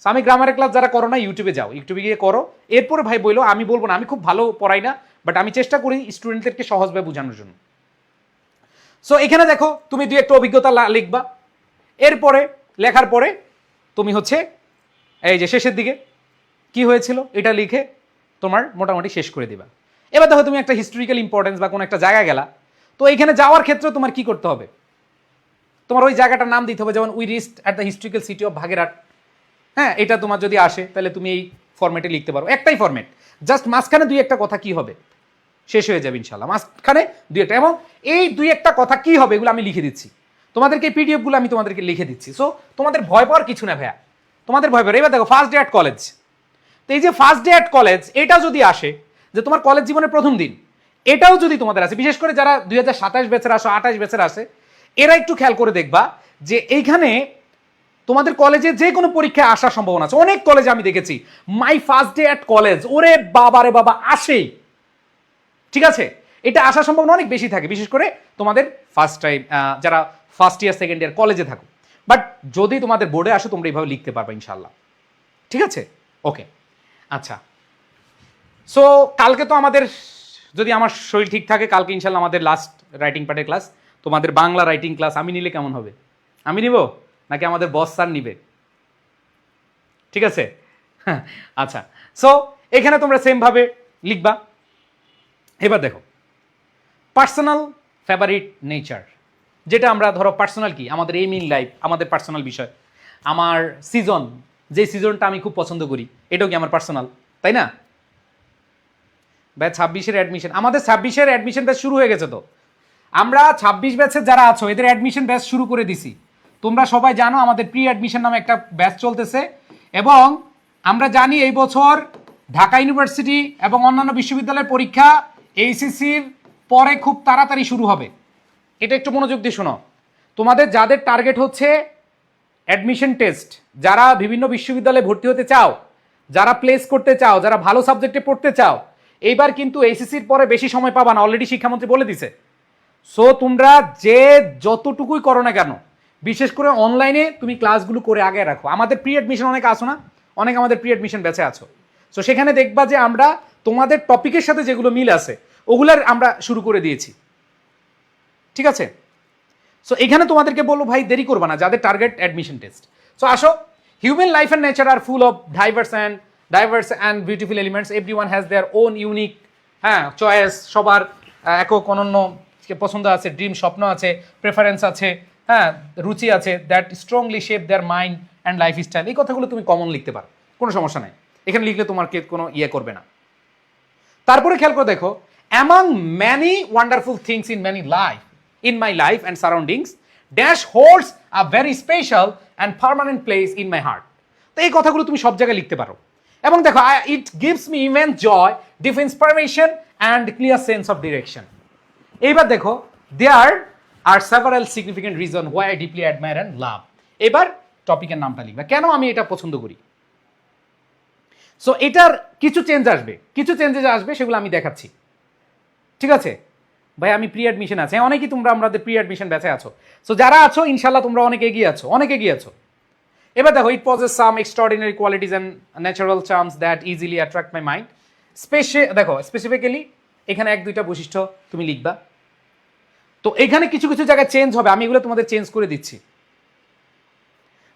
সো আমি গ্রামারের ক্লাস যারা করো না, ইউটিউবে যাও, ইউটিউবে গিয়ে করো। এরপরে ভাই বললো, আমি বলবো না আমি খুব ভালো পড়াই না, বাট আমি চেষ্টা করি স্টুডেন্টদেরকে সহজভাবে বোঝানোর জন্য। সো এখানে দেখো তুমি দুই একটা অভিজ্ঞতা লিখবা। এরপরে লেখার পরে তুমি হচ্ছে এই যে শেষের দিকে কি হয়েছিল এটা লিখে তোমার মোটামুটি শেষ করে দিবা। এবার দেখো তুমি একটা হিস্টোরিক্যাল ইম্পর্টেন্স বা কোনো একটা জায়গায় গেলা, তো এইখানে যাওয়ার ক্ষেত্রে তোমার কি করতে হবে, তোমার ওই জায়গাটার নাম দিতে হবে। যেমন we reached at the historical city of Bagerhat, হ্যাঁ, এটা তোমার যদি আসে তাহলে তুমি এই ফরম্যাটে লিখতে পারো। একটাই ফরম্যাট, জাস্ট মাঝখানে দুই একটা কথা কি হবে, শেষ হয়ে যাবে ইনশাল্লাহ, মাঝখানে দুই একটা। এবং এই দুই একটা কথা কি হবে এগুলো আমি লিখে দিচ্ছি তোমাদেরকে, পিডিএফগুলো আমি তোমাদেরকে লিখে দিচ্ছি। সো তোমাদের ভয় পাওয়ার কিছু না ভাইয়া, তোমাদের ভয় পাওয়ার। এবার দেখো ফার্স্ট ডে অ্যাট কলেজ, তো এই যে ফার্স্ট ডে অ্যাট কলেজ, এটা যদি আসে যে তোমার কলেজ জীবনের প্রথম দিন, এটাও যদি তোমাদের আসে, বিশেষ করে যারা 2027 ব্যাচের আসো, 28 ব্যাচের আসে, এরা একটু খেয়াল করে দেখবা যে এইখানে তোমাদের কলেজে যে কোনো পরীক্ষায় আসার সম্ভাবনা আছে। অনেক কলেজে আমি দেখেছি my first day at college, ওরে বাবা রে বাবা আসেই, ঠিক আছে। এটা আসার সম্ভাবনা অনেক বেশি থাকে, বিশেষ করে তোমাদের ফার্স্ট টাইম যারা ফার্স্ট ইয়ার সেকেন্ড ইয়ার কলেজে থাকো। বাট যদি তোমাদের বোর্ডে আসো তোমরা এইভাবে লিখতে পারবে ইনশাল্লাহ, ঠিক আছে। ওকে, আচ্ছা। সো কালকে তো আমাদের, যদি আমার শরীর ঠিক থাকে, কালকে ইনশাল্লাহ আমাদের লাস্ট রাইটিং পার্টের ক্লাস। তোমাদের বাংলা রাইটিং ক্লাস আমি নিলে কেমন হবে? আমি নিব নাকি আমাদের বস স্যার নিবে? ঠিক আছে, আচ্ছা। সো এখানে তোমরা সেমভাবে লিখবা। এবার দেখো পার্সোনাল ফেভারিট নেচার, যেটা আমরা ধরো পার্সোনাল কি আমাদের এইম ইন লাইফ, আমাদের পার্সোনাল বিষয়। আমার সিজন, যে সিজনটা আমি খুব পছন্দ করি, এটাও কি আমার পার্সোনাল, তাই না? ভাই 26-এর অ্যাডমিশন, আমাদের 26-এর অ্যাডমিশন ব্যাচ শুরু হয়ে গেছে। তো আমরা 26 ব্যাচের যারা আছো এদের অ্যাডমিশন ব্যাচ শুরু করে দিছি। তোমরা সবাই জানো আমাদের প্রি অ্যাডমিশন নামে একটা ব্যাচ চলতেছে, এবং আমরা জানি এই বছর ঢাকা ইউনিভার্সিটি এবং অন্যান্য বিশ্ববিদ্যালয়ের পরীক্ষা এইচএসসির পরে খুব তাড়াতাড়ি শুরু হবে। এটা একটু মনোযোগ দিয়ে শোনো। তোমাদের যাদের টার্গেট হচ্ছে অ্যাডমিশন টেস্ট, যারা বিভিন্ন বিশ্ববিদ্যালয়ে ভর্তি হতে চাও, যারা প্লেস করতে চাও, যারা ভালো সাবজেক্টে পড়তে চাও, এইবার কিন্তু এইচএসসির পরে বেশি সময় পাবা না, অলরেডি শিক্ষামন্ত্রী বলে দিছে। সো তোমরা যে যতটুকুই করো না কেন, বিশেষ করে অনলাইনে তুমি ক্লাসগুলো করে আগে রাখো। আমাদের প্রি অ্যাডমিশন অনেক আসো না, অনেক আমাদের প্রি অ্যাডমিশন ব্যাচে আছো। সো সেখানে দেখবা যে আমরা তোমাদের টপিকের সাথে যেগুলো মিল আছে ওগুলার আমরা শুরু করে দিয়েছি, ঠিক আছে। সো এখানে তোমাদেরকে বলবো ভাই দেরি করবা না, যাদের টার্গেট অ্যাডমিশন টেস্ট। সো আসো, human life and nature are full of diverse and beautiful elements. Everyone has their own unique choice, সবার একক অনন্য পছন্দ আছে, ড্রিম স্বপ্ন আছে, প্রেফারেন্স আছে, রুচি আছে, that strongly shape their mind and life style. এই কথাগুলো তুমি কমন লিখতে পারো, কোনো সমস্যা নাই, এখানে লিখলে তোমার কে কোনো ইয়ে করবে না। তারপরে খেয়াল করে দেখো, among many wonderful things in my life and surroundings, dash holds a very special and permanent place in my heart. তো এই কথাগুলো তুমি সব জায়গায় লিখতে পারো। এবং দেখো, it gives me immense joy, deep inspiration and clear sense of direction. এইবার দেখো, there are several significant reasons why I deeply admire and love. এবার টপিকের নামটা লিখবা, কেন আমি এটা পছন্দ করি। সো এটার কিছু চেঞ্জেস আসবে, সেগুলো আমি দেখাচ্ছি, ঠিক আছে। ভাই আমি প্রি অ্যাডমিশন আছে, অনেকেই তোমরা আমাদের প্রি অ্যাডমিশন ব্যাচে আছো। সো যারা আছো ইনশাল্লাহ তোমরা অনেক এগিয়ে আছো। এবার দেখো, it possesses some extraordinary qualities and natural charms that easily attract my mind. দেখো স্পেসিফিক্যালি এখানে 1-2টা বৈশিষ্ট্য তুমি লিখবা। তো এখানে কিছু জায়গায় চেঞ্জ হবে, আমি এগুলো তোমাদের চেঞ্জ করে দিচ্ছি।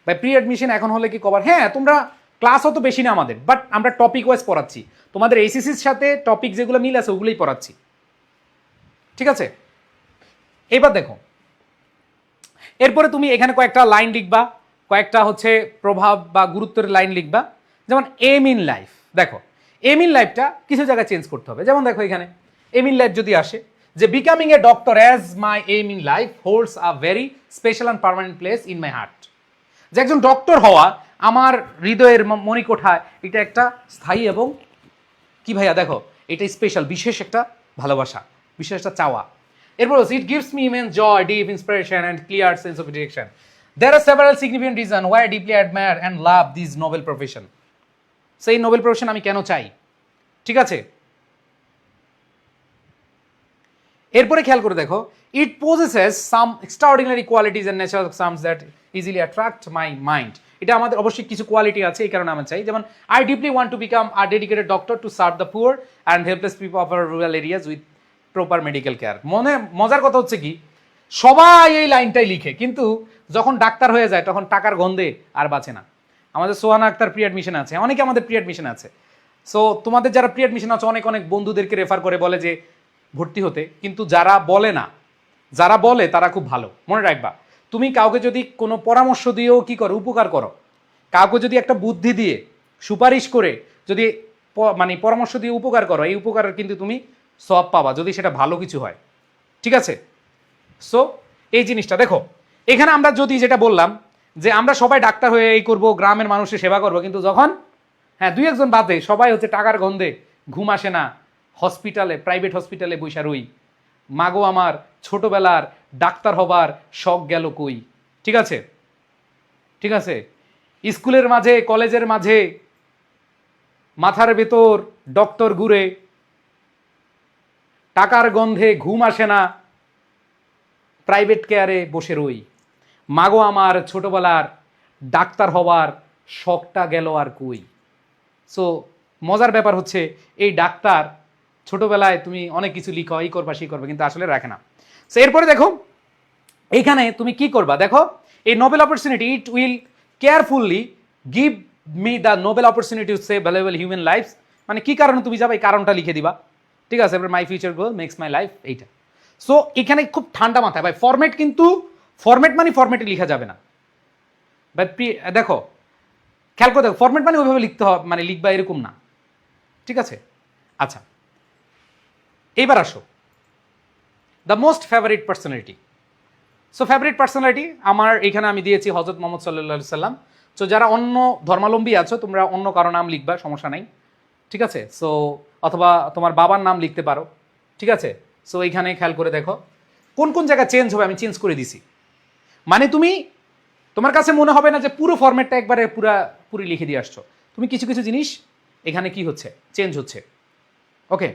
ভাই প্রি অ্যাডমিশন এখন হলে কি কভার? হ্যাঁ, তোমরা ক্লাস অত বেশি না আমাদের, বাট আমরা টপিক ওয়াইজ পড়াচ্ছি। তোমাদের এইচএসসির সাথে টপিক যেগুলো মিল আছে ওগুলোই পড়াচ্ছি, ঠিক আছে। এবার দেখো, এরপরে তুমি এখানে কয়েকটা লাইন লিখবা, কয়েকটা হচ্ছে প্রভাব বা গুরুত্বের লাইন লিখবা। যেমন এম ইন লাইফ, দেখো এম ইন লাইফটা কিছু জায়গায় চেঞ্জ করতে হবে। যেমন দেখো এখানে এম ইন লাইফ যদি আসে যে becoming a doctor as my aim in life holds a very special and permanent place in my heart. যে একজন ডক্টর হওয়া আমার হৃদয়ের মণিকোঠায় এটা একটা স্থায়ী এবং কি ভাইয়া দেখো এটা স্পেশাল, বিশেষ একটা ভালোবাসা, বিশেষ একটা চাওয়া। এরপর it gives me immense joy, deep inspiration and clear sense of direction. There are several significant reasons why I deeply admire and love this noble profession. সেই নোবেল প্রফেশন আমি কেন চাই, ঠিক আছে। এরপরে খেয়াল করে দেখো, ইট possesses some extraordinary qualities and natural charms that easily attract my mind. এটা আমাদের অবশ্যই কিছু কোয়ালিটি আছে, এই কারণে আমি চাই। যেমন I deeply want to become a dedicated doctor to serve the poor and helpless people of our rural areas with proper medical care. মজার কথা হচ্ছে কি, সবাই এই লাইনটাই লিখে, কিন্তু যখন ডাক্তার হয়ে যায় তখন টাকার গন্ধে আর বাঁচে না। আমাদের সোহানা আক্তার প্রি অ্যাডমিশন আছে, অনেকে আমাদের প্রি অ্যাডমিশন আছে। সো তোমাদের যারা প্রি অ্যাডমিশন আছে অনেক বন্ধুদেরকে রেফার করে বলে যে ভর্তি হতে, কিন্তু যারা বলে না, যারা বলে তারা খুব ভালো। মনে রাখবা, তুমি কাউকে যদি কোনো পরামর্শ দিয়েও কি করো, উপকার করো, কাউকে যদি একটা বুদ্ধি দিয়ে সুপারিশ করে যদি মানে পরামর্শ দিয়ে উপকার করো, এই উপকারের কিন্তু তুমি সওয়াব পাবা যদি সেটা ভালো কিছু হয়, ঠিক আছে। সো এই জিনিসটা দেখো, এখানে আমরা যদি যেটা বললাম যে আমরা সবাই ডাক্তার হয়ে এই করব, গ্রামের মানুষের সেবা করব, কিন্তু যখন 2-1 জন বাদে সবাই হচ্ছে টাকার গন্ধে ঘুম আসে না, হসপিটালে প্রাইভেট হসপিটালে বৈশা রই, মাগো আমার ছোটবেলার ডাক্তার হবার শখ গেল কই, ঠিক আছে। ঠিক আছে, স্কুলের মাঝে কলেজের মাঝে মাথার ভেতর ডক্টর ঘুরে, টাকার গন্ধে ঘুম আসে না, প্রাইভেট কেয়ারে বসে রই, মাগো আমার ছোটবেলার ডাক্তার হওয়ার শখটা গেল আর কই। সো মজার ব্যাপার হচ্ছে এই ডাক্তার ছোটবেলায় তুমি অনেক কিছু লিখো, এই করবা সেই করবা, কিন্তু আসলে রাখে না। সো এরপরে দেখো এইখানে তুমি কি করবা, দেখো এই noble opportunity, it will carefully give me the noble opportunity to save valuable human lives, মানে কি কারণে তুমি যাবে এই কারণটা লিখে দিবা। ঠিক আছে, এবার my future goal makes my life, এইটা। সো এখানে খুব ঠান্ডা মাথায় ভাই, ফরম্যাট কিন্তু ফরম্যাট মানে ফরম্যাটে লিখা যাবে না ভাই। দেখো খেয়াল করে দেখো, ফরম্যাট মানে ওইভাবে লিখতে হবে, মানে লিখবা এরকম না, ঠিক আছে। আচ্ছা এইবার আসো the most favourite personality. So favourite personality আমার এখানে আমি দিয়েছি হজরত মোহাম্মদ সাল্লাল্লাহু সাল্লাম। সো যারা অন্য ধর্মাবলম্বী আছো তোমরা অন্য কারো নাম লিখবা, সমস্যা নাই, ঠিক আছে। সো অথবা তোমার বাবার নাম লিখতে পারো, ঠিক আছে। সো এইখানে খেয়াল করে দেখো কোন কোন জায়গা চেঞ্জ হবে, আমি চেঞ্জ করে দিছি। মানে তুমি, তোমার কাছে মনে হবে না যে পুরো ফরম্যাটটা একবারে পুরি লিখে দিয়ে আসছো, তুমি কিছু কিছু জিনিস এখানে কি হচ্ছে, চেঞ্জ হচ্ছে। ওকে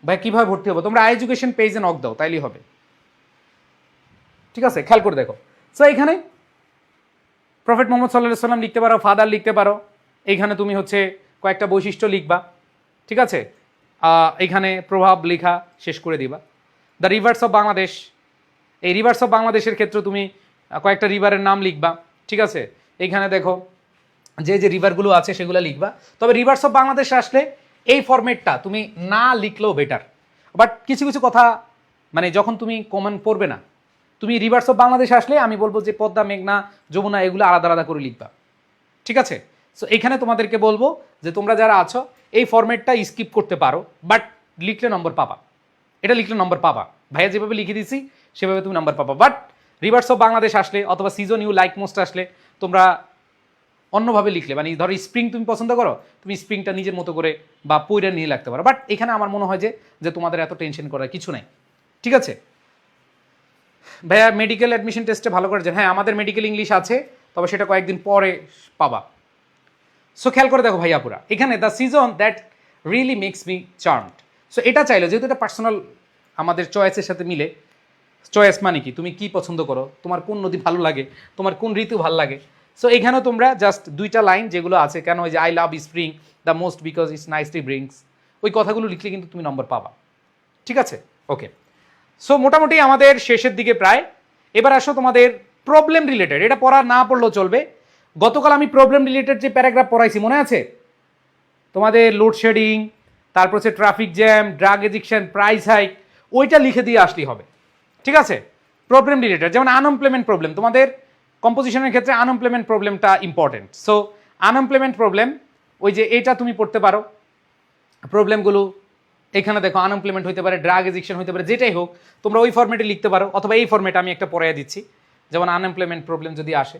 ভাই, কিভাবে ভর্তি হবো? তোমরা আই এডুকেশন পেজে নক দাও, তাইলেই হবে, ঠিক আছে। খেয়াল করে দেখো, সো এখানে প্রফেট মোহাম্মদ সাল্লাল্লাহু আলাইহি সাল্লাম লিখতে পারো, ফাদার লিখতে পারো, এইখানে তুমি হচ্ছে কয়েকটা বৈশিষ্ট্য লিখবা, ঠিক আছে। এইখানে প্রভাব লেখা শেষ করে দিবা। দ্য রিভার্স অফ বাংলাদেশ, এই রিভার্স অফ বাংলাদেশের ক্ষেত্রে তুমি কয়েকটা রিভারের নাম লিখবা, ঠিক আছে। এইখানে দেখো যে যে রিভারগুলো আছে সেগুলো লিখবা। তবে রিভার্স অফ বাংলাদেশ আসলে এই ফরম্যাটটা তুমি না লিখলেও বেটার, বাট কিছু কিছু কথা মানে যখন তুমি কমন পড়বে না, তুমি রিভার্স অফ বাংলাদেশ আসলে আমি বলবো যে পদ্মা, মেঘনা, যমুনা এগুলো আলাদা আলাদা করে লিখবা, ঠিক আছে। সো এখানে তোমাদেরকে বলবো যে তোমরা যারা আছো এই ফরম্যাটটা স্কিপ করতে পারো, বাট লিখলে নম্বর পাবা, এটা লিখলে নম্বর পাবা। ভাইয়া যেভাবে লিখে দিছি সেভাবে তুমি নাম্বার পাবা। বাট রিভার্স অফ বাংলাদেশ আসলে অথবা সিজন ইউ লাইক মোস্ট আসলে তোমরা অন্যভাবে লিখলে, মানে ধরো স্প্রিং তুমি পছন্দ করো, তুমি স্প্রিংটা নিজের মতো করে বা পইরা নিয়ে লাগতে পারো। বাট এখানে আমার মনে হয় যে তোমাদের এত টেনশন করার কিছু নাই, ঠিক আছে। ভাইয়া মেডিকেল অ্যাডমিশন টেস্টে ভালো করে, হ্যাঁ আমাদের মেডিকেল ইংলিশ আছে, তবে সেটা কয়েকদিন পরে পাবা। সো খেয়াল করে দেখো ভাইয়াপুরা, এখানে the season that really makes me charmed. So এটা চাইলো যেহেতু এটা পার্সোনাল আমাদের চয়েসের সাথে মিলে। চয়েস মানে কি, তুমি কি পছন্দ করো, তোমার কোন নদী ভালো লাগে, তোমার কোন ঋতু ভালো লাগে। সো এখানেও তোমরা জাস্ট দুইটা লাইন যেগুলো আছে, কেন ওই যে I love spring the most because it's nicely brings, ওই কথাগুলো লিখলে কিন্তু তুমি নম্বর পাবা, ঠিক আছে। ওকে, সো মোটামুটি আমাদের শেষের দিকে প্রায়। এবার আসো তোমাদের প্রবলেম রিলেটেড, এটা পড়া না পড়লেও চলবে। গতকাল আমি প্রবলেম রিলেটেড যে প্যারাগ্রাফ পড়াইছি মনে আছে তোমাদের? লোডশেডিং, তারপর হচ্ছে traffic jam, drug addiction, price hike, ওইটা লিখে দিয়ে আসলেই হবে, ঠিক আছে। প্রবলেম রিলেটেড যেমন আনএমপ্লয়মেন্ট প্রবলেম, তোমাদের কম্পোজিশনের ক্ষেত্রে আনএমপ্লয়মেন্ট প্রবলেমটা ইম্পর্টেন্ট। সো আনএমপ্লয়মেন্ট প্রবলেম ওই যে এটা তুমি পড়তে পারো। প্রবলেমগুলো এখানে দেখো, আনএমপ্লয়মেন্ট হতে পারে, ড্রাগ এডিকশন হতে পারে, যেটাই হোক তোমরা ওই ফরম্যাটে লিখতে পারো, অথবা এই ফরম্যাটে আমি একটা পড়াইয়া দিচ্ছি। যেমন আনএমপ্লয়মেন্ট প্রবলেম যদি আসে,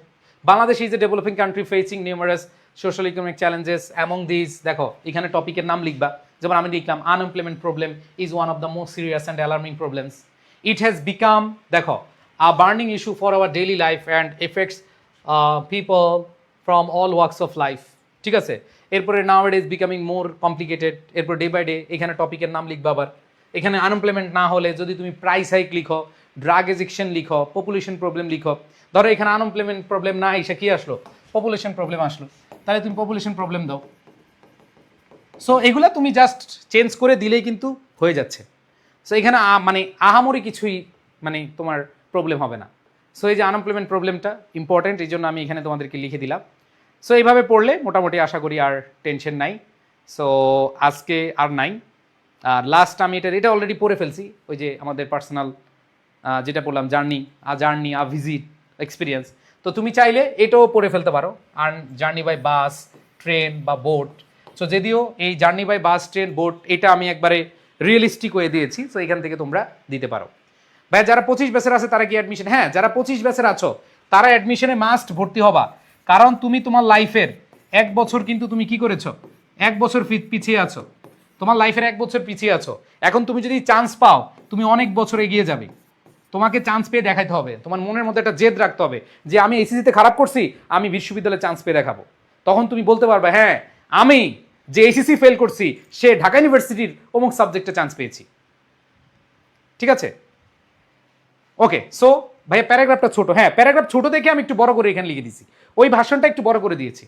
Bangladesh is a developing country facing numerous social economic challenges among this, দেখো এখানে টপিকের নাম লিখবা। যেমন আমি লিখলাম unemployment problem is one of the most serious and alarming problems. It has become, দেখো, a burning issue for our daily life and effects people from all works of life, ঠিক আছে। এরপরে now it is becoming more complicated, এরপর day by day এখানে টপিকের নাম লিখবা। আবার এখানে আনএমপ্লয়মেন্ট না হলে যদি তুমি প্রাইস হাইক লিখো, ড্রাগ এডিকশন লিখো, পপুলেশন প্রবলেম লিখো। ধরো এখানে আনএমপ্লয়মেন্ট প্রবলেম না এসে কি আসলো, পপুলেশন প্রবলেম আসলো, তাহলে তুমি পপুলেশন প্রবলেম দাও। সো এগুলা তুমি জাস্ট চেঞ্জ করে দিলেই কিন্তু হয়ে যাচ্ছে। সো এখানে মানে আহামরি কিছুই মানে তোমার প্রবলেম হবে না। সো এই যে আনএমপ্লয়মেন্ট প্রবলেমটা ইম্পর্টেন্ট, এই জন্য আমি এখানে তোমাদেরকে লিখে দিলাম। সো এইভাবে পড়লে মোটামুটি আশা করি আর টেনশন নাই। সো আজকে আর নাই। আর লাস্ট আমি এটা অলরেডি পড়ে ফেলছি, ওই যে আমাদের পার্সোনাল যেটা বললাম, জার্নি আ ভিজিট এক্সপিরিয়েন্স। তো তুমি চাইলে এটাও পড়ে ফেলতে পারো, আর জার্নি বাই বাস, ট্রেন বা বোট। সো যদিও এই journey by bus, train, boat এটা আমি একবারে রিয়েলিস্টিক হয়ে দিয়েছি। সো এখান থেকে তোমরা দিতে পারো। ভাই যারা 25 ব্যাচের আছে তারা কি অ্যাডমিশন? হ্যাঁ, যারা 25 ব্যাচের আছো তারা অ্যাডমিশনে মাস্ট ভর্তি হবা, কারণ তুমি তোমার লাইফের 1 বছর কিন্তু তুমি কি করেছো, 1 বছর পিছিয়ে আছো, তোমার লাইফের 1 বছর পিছিয়ে আছো। এখন তুমি যদি চান্স পাও তুমি অনেক বছর এগিয়ে যাবে, তোমাকে চান্স পেয়ে দেখাতে হবে, তোমার মনের মধ্যে একটা জেদ রাখতে হবে যে আমি এইচএসসিতে খারাপ করছি, আমি বিশ্ববিদ্যালয়ে চান্স পেয়ে দেখাবো। তখন তুমি বলতে পারবে হ্যাঁ আমি যে এইচএসসি ফেল করছি সে ঢাকা ইউনিভার্সিটির অমুক সাবজেক্টে চান্স পেয়েছি। ঠিক আছে, ওকে। সো ভাইয়া প্যারাগ্রাফটা ছোট, হ্যাঁ প্যারাগ্রাফ ছোট দেখে আমি একটু বড় করে এখানে লিখে দিয়েছি, ওই ভাষণটা একটু বড় করে দিয়েছি।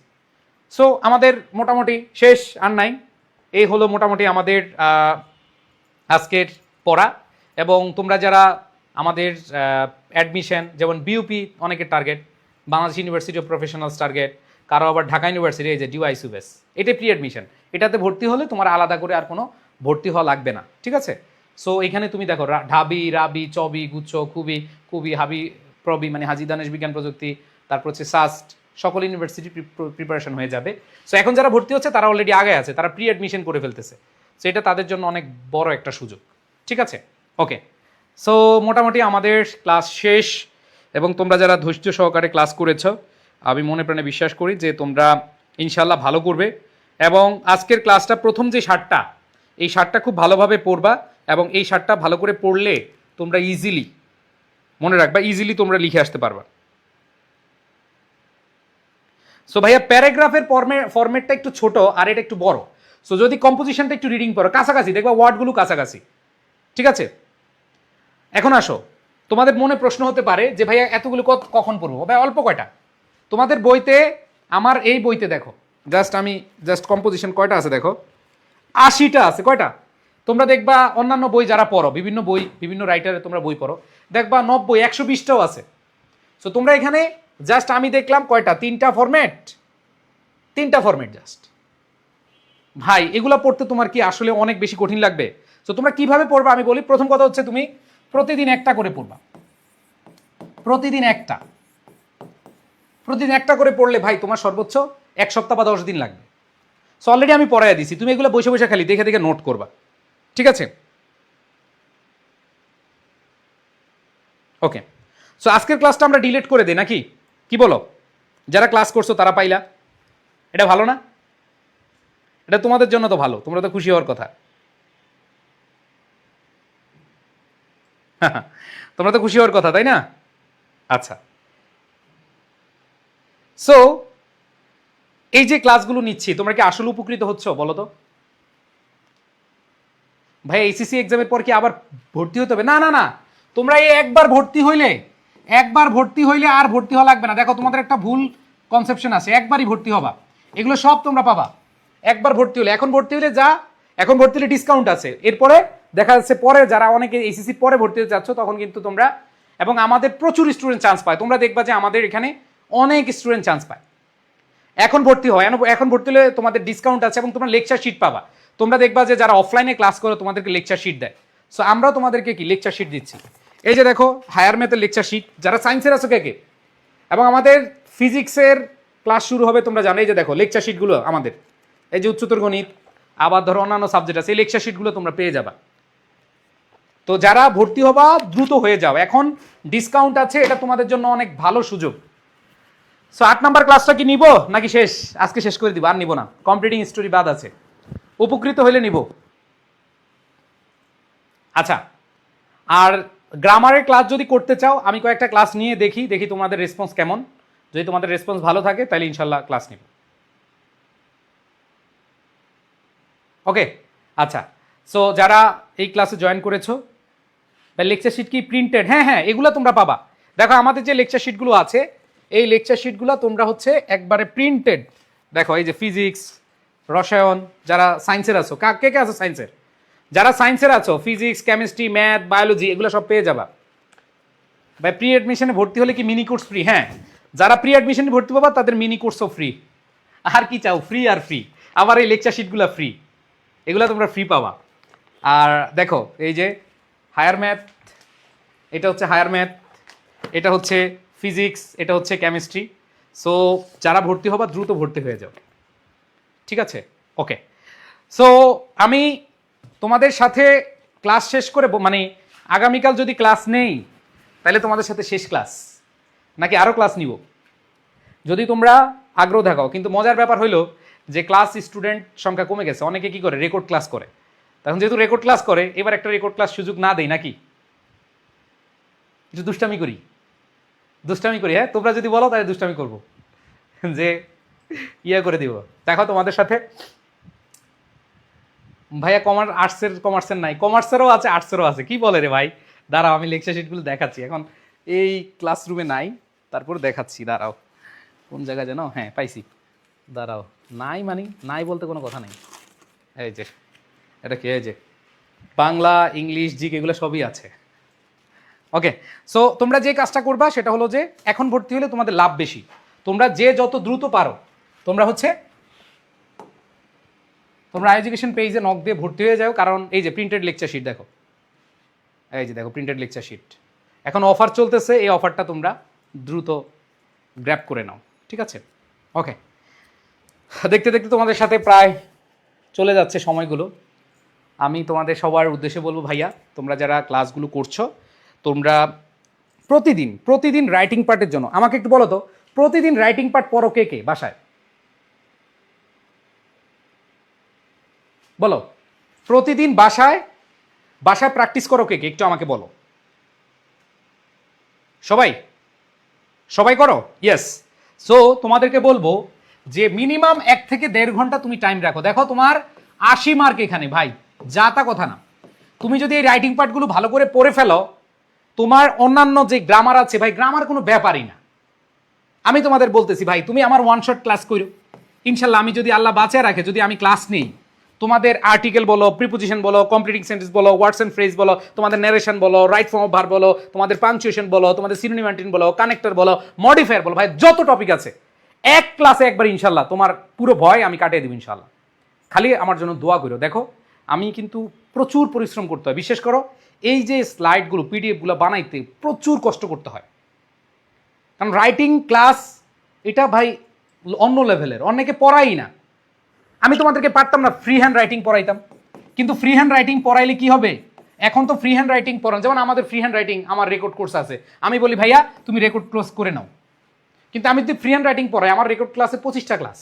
সো আমাদের মোটামুটি শেষ, আর নাই। এই হলো মোটামুটি আমাদের আজকের পড়া। এবং তোমরা যারা আমাদের অ্যাডমিশন, যেমন বিউপি অনেকের target, Bangladesh university of professionals target, কারো আবার ঢাকা ইউনিভার্সিটি, এই যে ডিওয়াইসুবেস, এটা প্রি অ্যাডমিশন, এটাতে ভর্তি হলে তোমার আলাদা করে আর কোনো ভর্তি হওয়া লাগবে না। ঠিক আছে, সো এখানে তুমি দেখো ঢাবি, রাবি, চবি, গুচ্ছ, খুবি, খুবই, হাবি, প্রবি মানে হাজী দানেশ বিজ্ঞান প্রযুক্তি, তারপর হচ্ছে সাস্ট, সকল ইউনিভার্সিটি প্রিপারেশন হয়ে যাবে। সো এখন যারা ভর্তি হচ্ছে তারা অলরেডি আগে আছে, তারা প্রি অ্যাডমিশন করে ফেলতেছে। সো এটা তাদের জন্য অনেক বড় একটা সুযোগ। ঠিক আছে, ওকে। সো মোটামুটি আমাদের ক্লাস শেষ, এবং তোমরা যারা ধৈর্য সহকারে ক্লাস করেছ, আমি মনে প্রাণে বিশ্বাস করি যে তোমরা ইনশাল্লাহ ভালো করবে। এবং আজকের ক্লাসটা প্রথম যে শার্টটা, এই শার্টটা খুব ভালোভাবে পড়বা, এবং এই শার্টটা ভালো করে পড়লে তোমরা ইজিলি মনে রাখবা, ইজিলি তোমরা লিখে আসতে পারবা। সো ভাইয়া প্যারাগ্রাফের ফরম্যাটটা একটু ছোট আর এটা একটু বড়। সো যদি কম্পোজিশনটা একটু রিডিং করো কাছাকাছি, দেখবা ওয়ার্ডগুলো কাছাকাছি। ঠিক আছে, এখন আসো, তোমাদের মনে প্রশ্ন হতে পারে যে ভাইয়া এতগুলো কখন পড়বো? ভাই অল্প কয়টা তোমাদের বইতে, আমার এই বইতে দেখো, জাস্ট কম্পোজিশন কয়টা আছে দেখো, 80টা আছে। কয়টা? তোমরা দেখবা অন্যান্য বই যারা পড়ো, বিভিন্ন বই, বিভিন্ন রাইটারে তোমরা বই পড়ো, দেখবা 90, 120টাও আছে। সো তোমরা এখানে জাস্ট আমি দেখলাম কয়টা, তিনটা ফরম্যাট জাস্ট। ভাই এগুলা পড়তে তোমার কি আসলে অনেক বেশি কঠিন লাগবে? সো তোমরা কিভাবে পড়বা আমি বলি। প্রথম কথা হচ্ছে তুমি প্রতিদিন একটা করে পড়বা, প্রতিদিন একটা করে পড়লে ভাই তোমার সর্বোচ্চ 1 সপ্তাহ বা 10 দিন লাগবে। সো অলরেডি আমি পড়াইয়া দিছি, তুমি এগুলো বসে বসে খালি দেখে দেখে নোট করবা। ঠিক আছে, ওকে। সো আজকের ক্লাসটা আমরা ডিলিট করে দিই নাকি, কি বলো? যারা ক্লাস করছো তারা পাইলা, এটা ভালো না? এটা তোমাদের জন্য তো ভালো, তোমরা তো খুশি হওয়ার কথা। তোমরা তো খুশি হওয়ার কথা, তাই না? আচ্ছা, সো এই যে ক্লাসগুলো নিচ্ছি, তোমরা কি আসলে উপকৃত হচ্ছ বলো তো? ভাই এইচএসসি এক্সামের পর কি আবার ভর্তি হতে হবে? না না না, তোমরা এই একবার ভর্তি হইলে আর ভর্তি হওয়া লাগবে না। দেখো তোমাদের একটা ভুল কনসেপশন আছে, একবারই ভর্তি হবা, এগুলো সব তোমরা পাবা একবার ভর্তি হলে। এখন ভর্তি হলে ডিসকাউন্ট আছে, এরপরে দেখা যাচ্ছে পরে যারা অনেকে এইচএসসি পরে ভর্তি হতে যাচ্ছ তখন কিন্তু তোমরা, এবং আমাদের প্রচুর স্টুডেন্ট চান্স পায়, তোমরা দেখবা যে আমাদের এখানে অনেক স্টুডেন্ট চান্স পায়। এখন ভর্তি হলে তোমাদের ডিসকাউন্ট আছে, এবং তোমরা লেকচার শিট পাবা। তোমরা দেখবা যে যারা অফলাইনে ক্লাস করো তোমাদেরকে লেকচার শিট দেয়। সো আমরাও তোমাদেরকে কি লেকচার শিট দিচ্ছি। এই যে দেখো হায়ার ম্যাথের লেকচার শিট, যারা সায়েন্সের আছো কে, এবং আমাদের ফিজিক্সের ক্লাস শুরু হবে তোমরা জানো। এই যে দেখো লেকচার শিটগুলো আমাদের, এই যে উচ্চতর গণিত, আবার ধরো অন্যান্য সাবজেক্ট আছে, এই লেকচার শিটগুলো তোমরা পেয়ে যাবা। তো যারা ভর্তি হবা দ্রুত হয়ে যাও, এখন ডিসকাউন্ট আছে, এটা তোমাদের জন্য অনেক ভালো সুযোগ। সো 8 নাম্বার ক্লাসটা কি নিব নাকি শেষ? আজকে শেষ করে দিব, আর নিব না, কমপ্লিটিং স্টোরি বাদ আছে, উপকৃত হইলে নিব। আচ্ছা, আর গ্রামারের ক্লাস যদি করতে চাও, আমি কয়েকটা ক্লাস নিয়ে দেখি তোমাদের রেসপন্স কেমন। যদি তোমাদের রেসপন্স ভালো থাকে তাহলে ইনশাল্লাহ ক্লাস নিব। ওকে, আচ্ছা। সো যারা এই ক্লাসে জয়েন করেছো, লেকচার শিট কি প্রিন্টেড? হ্যাঁ, এগুলো তোমরা পাবা। দেখো আমাদের যে লেকচার শিটগুলো আছে, এই লেকচার শিটগুলো তোমরা হচ্ছে একবারে প্রিন্টেড। দেখো এই যে ফিজিক্স, রসায়ন, যারা সায়েন্সের আছো, কে আছো সায়েন্সের, যারা সায়েন্সের আছো, ফিজিক্স, কেমিস্ট্রি, ম্যাথ, বায়োলজি, এগুলো সব পেয়ে যাবা। ভাই প্রি অ্যাডমিশনে ভর্তি হলে কি মিনি কোর্স ফ্রি? হ্যাঁ, যারা প্রি অ্যাডমিশনে ভর্তি পাবা তাদের মিনি কোর্সও ফ্রি। আর কি চাও, ফ্রি আর ফ্রি। আবার এই লেকচার শিটগুলো ফ্রি, এগুলো তোমরা ফ্রি পাবা। আর দেখো এই যে হায়ার ম্যাথ, এটা হচ্ছে হায়ার ম্যাথ, এটা হচ্ছে ফিজিক্স, এটা হচ্ছে কেমিস্ট্রি। সো যারা ভর্তি হবা দ্রুত ভর্তি হয়ে যাও, ঠিক আছে? ওকে, সো আমি তোমাদের সাথে ক্লাস শেষ করে, মানে আগামীকাল যদি ক্লাস নেই তাহলে তোমাদের সাথে শেষ ক্লাস, নাকি আরও ক্লাস নিব যদি তোমরা আগ্রহ দেখাও। কিন্তু মজার ব্যাপার হলো যে ক্লাস স্টুডেন্ট সংখ্যা কমে গেছে, অনেকে কি করে রেকর্ড ক্লাস করে। তখন যেহেতু রেকর্ড ক্লাস করে, এবার একটা রেকর্ড ক্লাস সুযোগ না দেই নাকি? একটু দুষ্টামি করি, হ্যাঁ, তোমরা যদি বলো তাহলে দুষ্টামি করবো, যে ইয়ে করে দিব। দেখো তোমাদের সাথে ভাইয়া কমার্সের নাই, কমার্সেরও আছে, আর্টসেরও আছে, কি বলে রে ভাই? দাঁড়াও আমি লেকচার শিটগুলো দেখাচ্ছি, এখন এই ক্লাসরুমে নাই, তারপর দেখাচ্ছি, দাঁড়াও কোন জায়গায় যেন, হ্যাঁ পাইছি, দাঁড়াও, নাই মানে নাই বলতে কোনো কথা নেই, এই যে এটা কি, এই যে বাংলা, ইংলিশ, জিকে এগুলো সবই আছে। ওকে, সো তোমরা যে কাজটা করবা সেটা হলো যে এখন ভর্তি হলে তোমাদের লাভ বেশি, তোমরা যে যত দ্রুত পারো তোমরা এডুকেশন পেজে নক দিয়ে ভর্তি হয়ে যাও, কারণ এই যে প্রিন্টেড লেকচার শিট দেখো, এই যে দেখো প্রিন্টেড লেকচার শিট, এখন অফার চলতেছে, এই অফারটা তোমরা দ্রুত গ্র্যাব করে নাও, ঠিক আছে? ওকে, দেখতে দেখতে তোমাদের সাথে প্রায় চলে যাচ্ছে সময়গুলো। আমি তোমাদের সবার উদ্দেশ্যে বলবো ভাইয়া, তোমরা যারা ক্লাসগুলো করছো, তোমরা প্রতিদিন রাইটিং পার্টের জন্য আমাকে একটু বলো তো, প্রতিদিন রাইটিং পার্ট পড়ো কে কে বাসায়? বলো, প্রতিদিন বাসায় প্র্যাকটিস করো কে কে, একটু আমাকে বলো। সবাই করো? ইয়েস। সো তোমাদেরকে বলবো যে মিনিমাম 1 থেকে 1.5 ঘন্টা তুমি টাইম রাখো। দেখো তোমার 80 মার্ক এখানে ভাই, যা তা কথা না। তুমি যদি এই রাইটিং পার্টগুলো ভালো করে পড়ে ফেলো, তোমার অন্যান্য যে গ্রামার আছে ভাই, গ্রামার কোনো ব্যাপারই না। আমি তোমাদের বলতেছি ভাই, তুমি আমার ওয়ান শট ক্লাস করো, ইনশাল্লাহ আমি যদি আল্লাহ বাঁচিয়ে রাখে, যদি আমি ক্লাস নেই, তোমাদের আর্টিকেল বলো, প্রিপোজিশন বলো, কমপ্লিটিং সেন্টেন্স বলো, ওয়ার্ডস এন্ড ফ্রেজ বলো, তোমাদের ন্যারেশন বলো, রাইট ফর্ম অফ ভার্ব বলো, তোমাদের পাংচুয়েশন বলো, তোমাদের সিনোনিম অ্যান্টোনিম বলো, কানেক্টর বলো, মডিফায়ার বলো, ভাই যত টপিক আছে এক ক্লাসে একবার ইনশাল্লাহ তোমার পুরো ভয় আমি কাটিয়ে দেব ইনশাল্লাহ। খালি আমার জন্য দোয়া করো। দেখো আমি কিন্তু প্রচুর পরিশ্রম করতে হয়, বিশেষ করো এই যে স্লাইডগুলো, পিডিএফগুলো বানাইতে প্রচুর কষ্ট করতে হয়, কারণ রাইটিং ক্লাস এটা ভাই অন্য লেভেলের, অনেকে পড়াই না। আমি তোমাদেরকে পারতাম না ফ্রি হ্যান্ড রাইটিং পড়াইতাম, কিন্তু ফ্রি হ্যান্ড রাইটিং পড়াইলে কি হবে, এখন তো ফ্রি হ্যান্ড রাইটিং পড়ান, যেমন আমাদের ফ্রি হ্যান্ড রাইটিং আমার রেকর্ড কোর্স আছে, আমি বলি ভাইয়া তুমি রেকর্ড ক্লোজ করে নাও, কিন্তু আমি যদি ফ্রি হ্যান্ড রাইটিং পড়াই, আমার রেকর্ড ক্লাসে 25টা ক্লাস,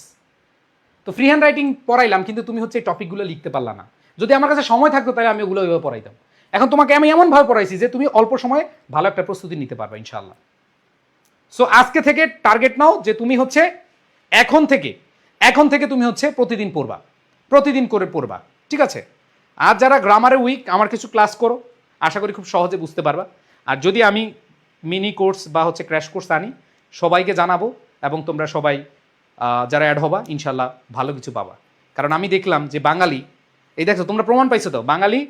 তো ফ্রি হ্যান্ড রাইটিং পড়াইলাম, কিন্তু তুমি হচ্ছে এই টপিকগুলো লিখতে পারলা না। যদি আমার কাছে সময় থাকতো তাহলে আমি ওগুলো ওইভাবে পড়াইতাম। এখন তোমাকে আমি এমনভাবে পড়াইছি যে তুমি অল্প সময়ে ভালো একটা প্রস্তুতি নিতে পারবে ইনশাআল্লাহ। সো আজকে থেকে টার্গেট নাও যে তুমি হচ্ছে এখন থেকে তুমি হচ্ছে প্রতিদিন পড়বা, প্রতিদিন করে পড়বা, ঠিক আছে? আর যারা গ্রামারে উইক, আমার কিছু ক্লাস করো, আশা করি খুব সহজে বুঝতে পারবা। আর যদি আমি মিনি কোর্স বা হচ্ছে ক্র্যাশ কোর্স আনি, সবাইকে জানাবো, এবং তোমরা সবাই যারা অ্যাড হবা ইনশাল্লাহ ভালো কিছু পাবা। কারণ আমি দেখলাম যে বাঙালি, এই দেখো তোমরা প্রমাণ পাইছো তো, বাঙালি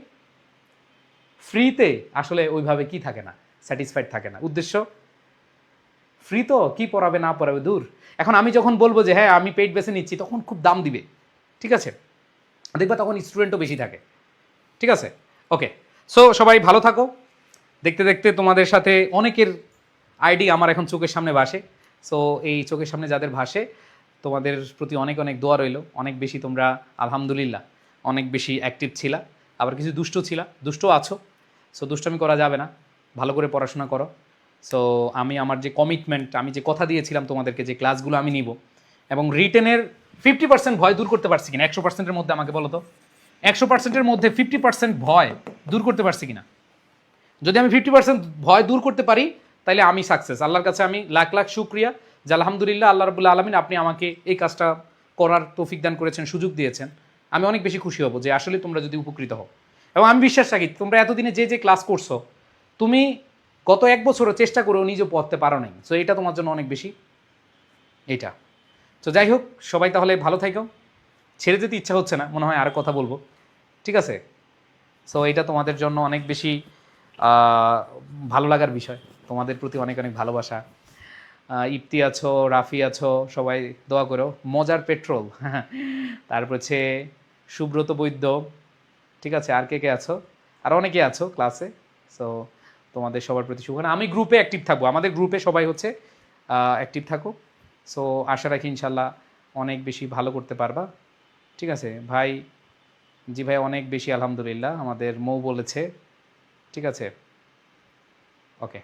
ফ্রিতে আসলে ওইভাবে কি থাকে না, স্যাটিসফাইড থাকে না। উদ্দেশ্য ফ্রি তো কি পড়াবে না পড়াবে দূর। এখন আমি যখন বলবো যে হ্যাঁ আমি পেইড বেসে নিচ্ছি, তখন খুব দাম দিবে, ঠিক আছে? দেখবা তখন স্টুডেন্টও বেশি থাকে, ঠিক আছে? ওকে, সো সবাই ভালো থাকো। দেখতে দেখতে তোমাদের সাথে অনেকের আইডি আমার এখন চোখের সামনে ভাসে। সো এই চোখের সামনে যাদের ভাসে, তোমাদের প্রতি অনেক অনেক দোয়া রইল। অনেক বেশি তোমরা আলহামদুলিল্লাহ অনেক বেশি অ্যাক্টিভ ছিলা, আবার কিছু দুষ্ট আছো। সো দুষ্টামি করা যাবে না, ভালো করে পড়াশোনা করো। সো আমি আমার যে কমিটমেন্ট, আমি যে কথা দিয়েছিলাম তোমাদেরকে যে ক্লাসগুলো আমি নিব, এবং রিটেনের 50% ভয় দূর করতে পারছি কিনা 100%-এর মধ্যে, আমাকে বলো তো 100%-এর মধ্যে 50% ভয় দূর করতে পারছি কিনা? যদি আমি 50% ভয় দূর করতে পারি তাহলে আমি সাকসেস। আল্লাহর কাছে আমি লাখ লাখ শুকরিয়া যে আলহামদুলিল্লাহ আল্লাহ রাব্বুল আলামিন আপনি আমাকে এই কাজটা করার তৌফিক দান করেছেন, সুযোগ দিয়েছেন। আমি অনেক বেশি খুশি হব যে আসলে তোমরা যদি উপকৃত হও। এবং আমি বিশ্বাস রাখি তোমরা এতদিনে যে ক্লাস করছো, তুমি গত 1 বছরও চেষ্টা করেও নিজে পড়তে পারো নাই। সো এটা তোমার জন্য অনেক বেশি এটা। তো যাই হোক, সবাই তাহলে ভালো থাকো। ছেড়ে যেতে ইচ্ছা হচ্ছে না, মনে হয় আরও কথা বলবো, ঠিক আছে? সো এটা তোমাদের জন্য অনেক বেশি ভালো লাগার বিষয়, তোমাদের প্রতি অনেক অনেক ভালোবাসা। ইপ্তি আছো, রাফি আছো, সবাই দোয়া করো। মজার পেট্রোল, তারপর হচ্ছে সুব্রত বৈদ্য, ঠিক আছে? আর কে আছো? আর অনেকে আছো ক্লাসে। সো তোমাদের সবার প্রতি শুভকামনা। আমি গ্রুপে অ্যাক্টিভ থাকবো, আমাদের গ্রুপে সবাই হচ্ছে অ্যাক্টিভ থাকো। সো আশা রাখি ইনশাল্লাহ অনেক বেশি ভালো করতে পারবা, ঠিক আছে ভাই? জি ভাই, অনেক বেশি আলহামদুলিল্লাহ, আমাদের মৌ বলেছে, ঠিক আছে? ওকে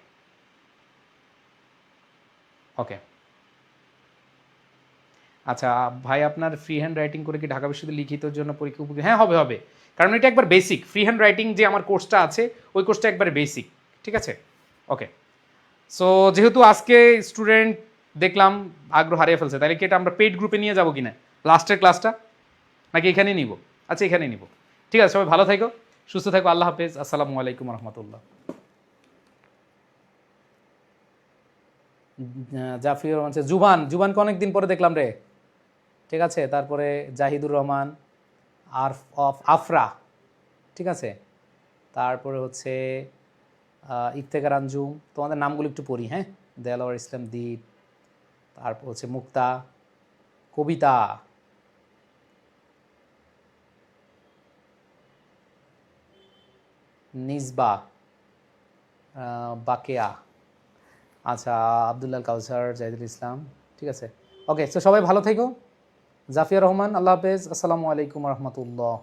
ওকে, আচ্ছা ভাই, আপনার ফ্রি হ্যান্ড রাইটিং করে কি ঢাকা বিশ্ববিদ্যালয়ে লিখিতর জন্য পরীক্ষা উপযোগী? হ্যাঁ হবে, কারণ এটা একবার বেসিক। ফ্রি হ্যান্ড রাইটিং যে আমার কোর্সটা আছে, ওই কোর্সটা একবারে বেসিক, ঠিক আছে? ওকে। সো যেহেতু আজকে স্টুডেন্ট দেখলাম আগ্রহ হারিয়ে ফেলছে, তাহলে কি এটা আমরা পেইড গ্রুপে নিয়ে যাবো কিনা লাস্টের ক্লাসটা, নাকি এখানেই নিব? আচ্ছা এখানেই নিব। ঠিক আছে, সবাই ভালো থাকো, সুস্থ থাকো, আল্লাহ হাফেজ, আসসালামু আলাইকুম রহমতুল্লাহ। জাফির রহমান, জুবান, জুবানকে অনেকদিন পরে দেখলাম রে। ঠিক আছে, তারপরে জাহিদুর রহমান, আফরা, ঠিক আছে, তারপরে হচ্ছে ইফতেখার আঞ্জুম, তোমাদের নামগুলো একটু পড়ি, হ্যাঁ। দেলাওয়ার ইসলাম দ্বীপ, তারপর হচ্ছে মুক্তা, কবিতা, নিজবা, বাকেয়া, আচ্ছা, আবদুল্লাহ কাউসার, জাহিদুল ইসলাম, ঠিক আছে। ওকে, তো সবাই ভালো থেকো। জাফিয়া রহমান, আল্লাহ হাফেজ, আসসালামু আলাইকুম রহমতুল্লাহ।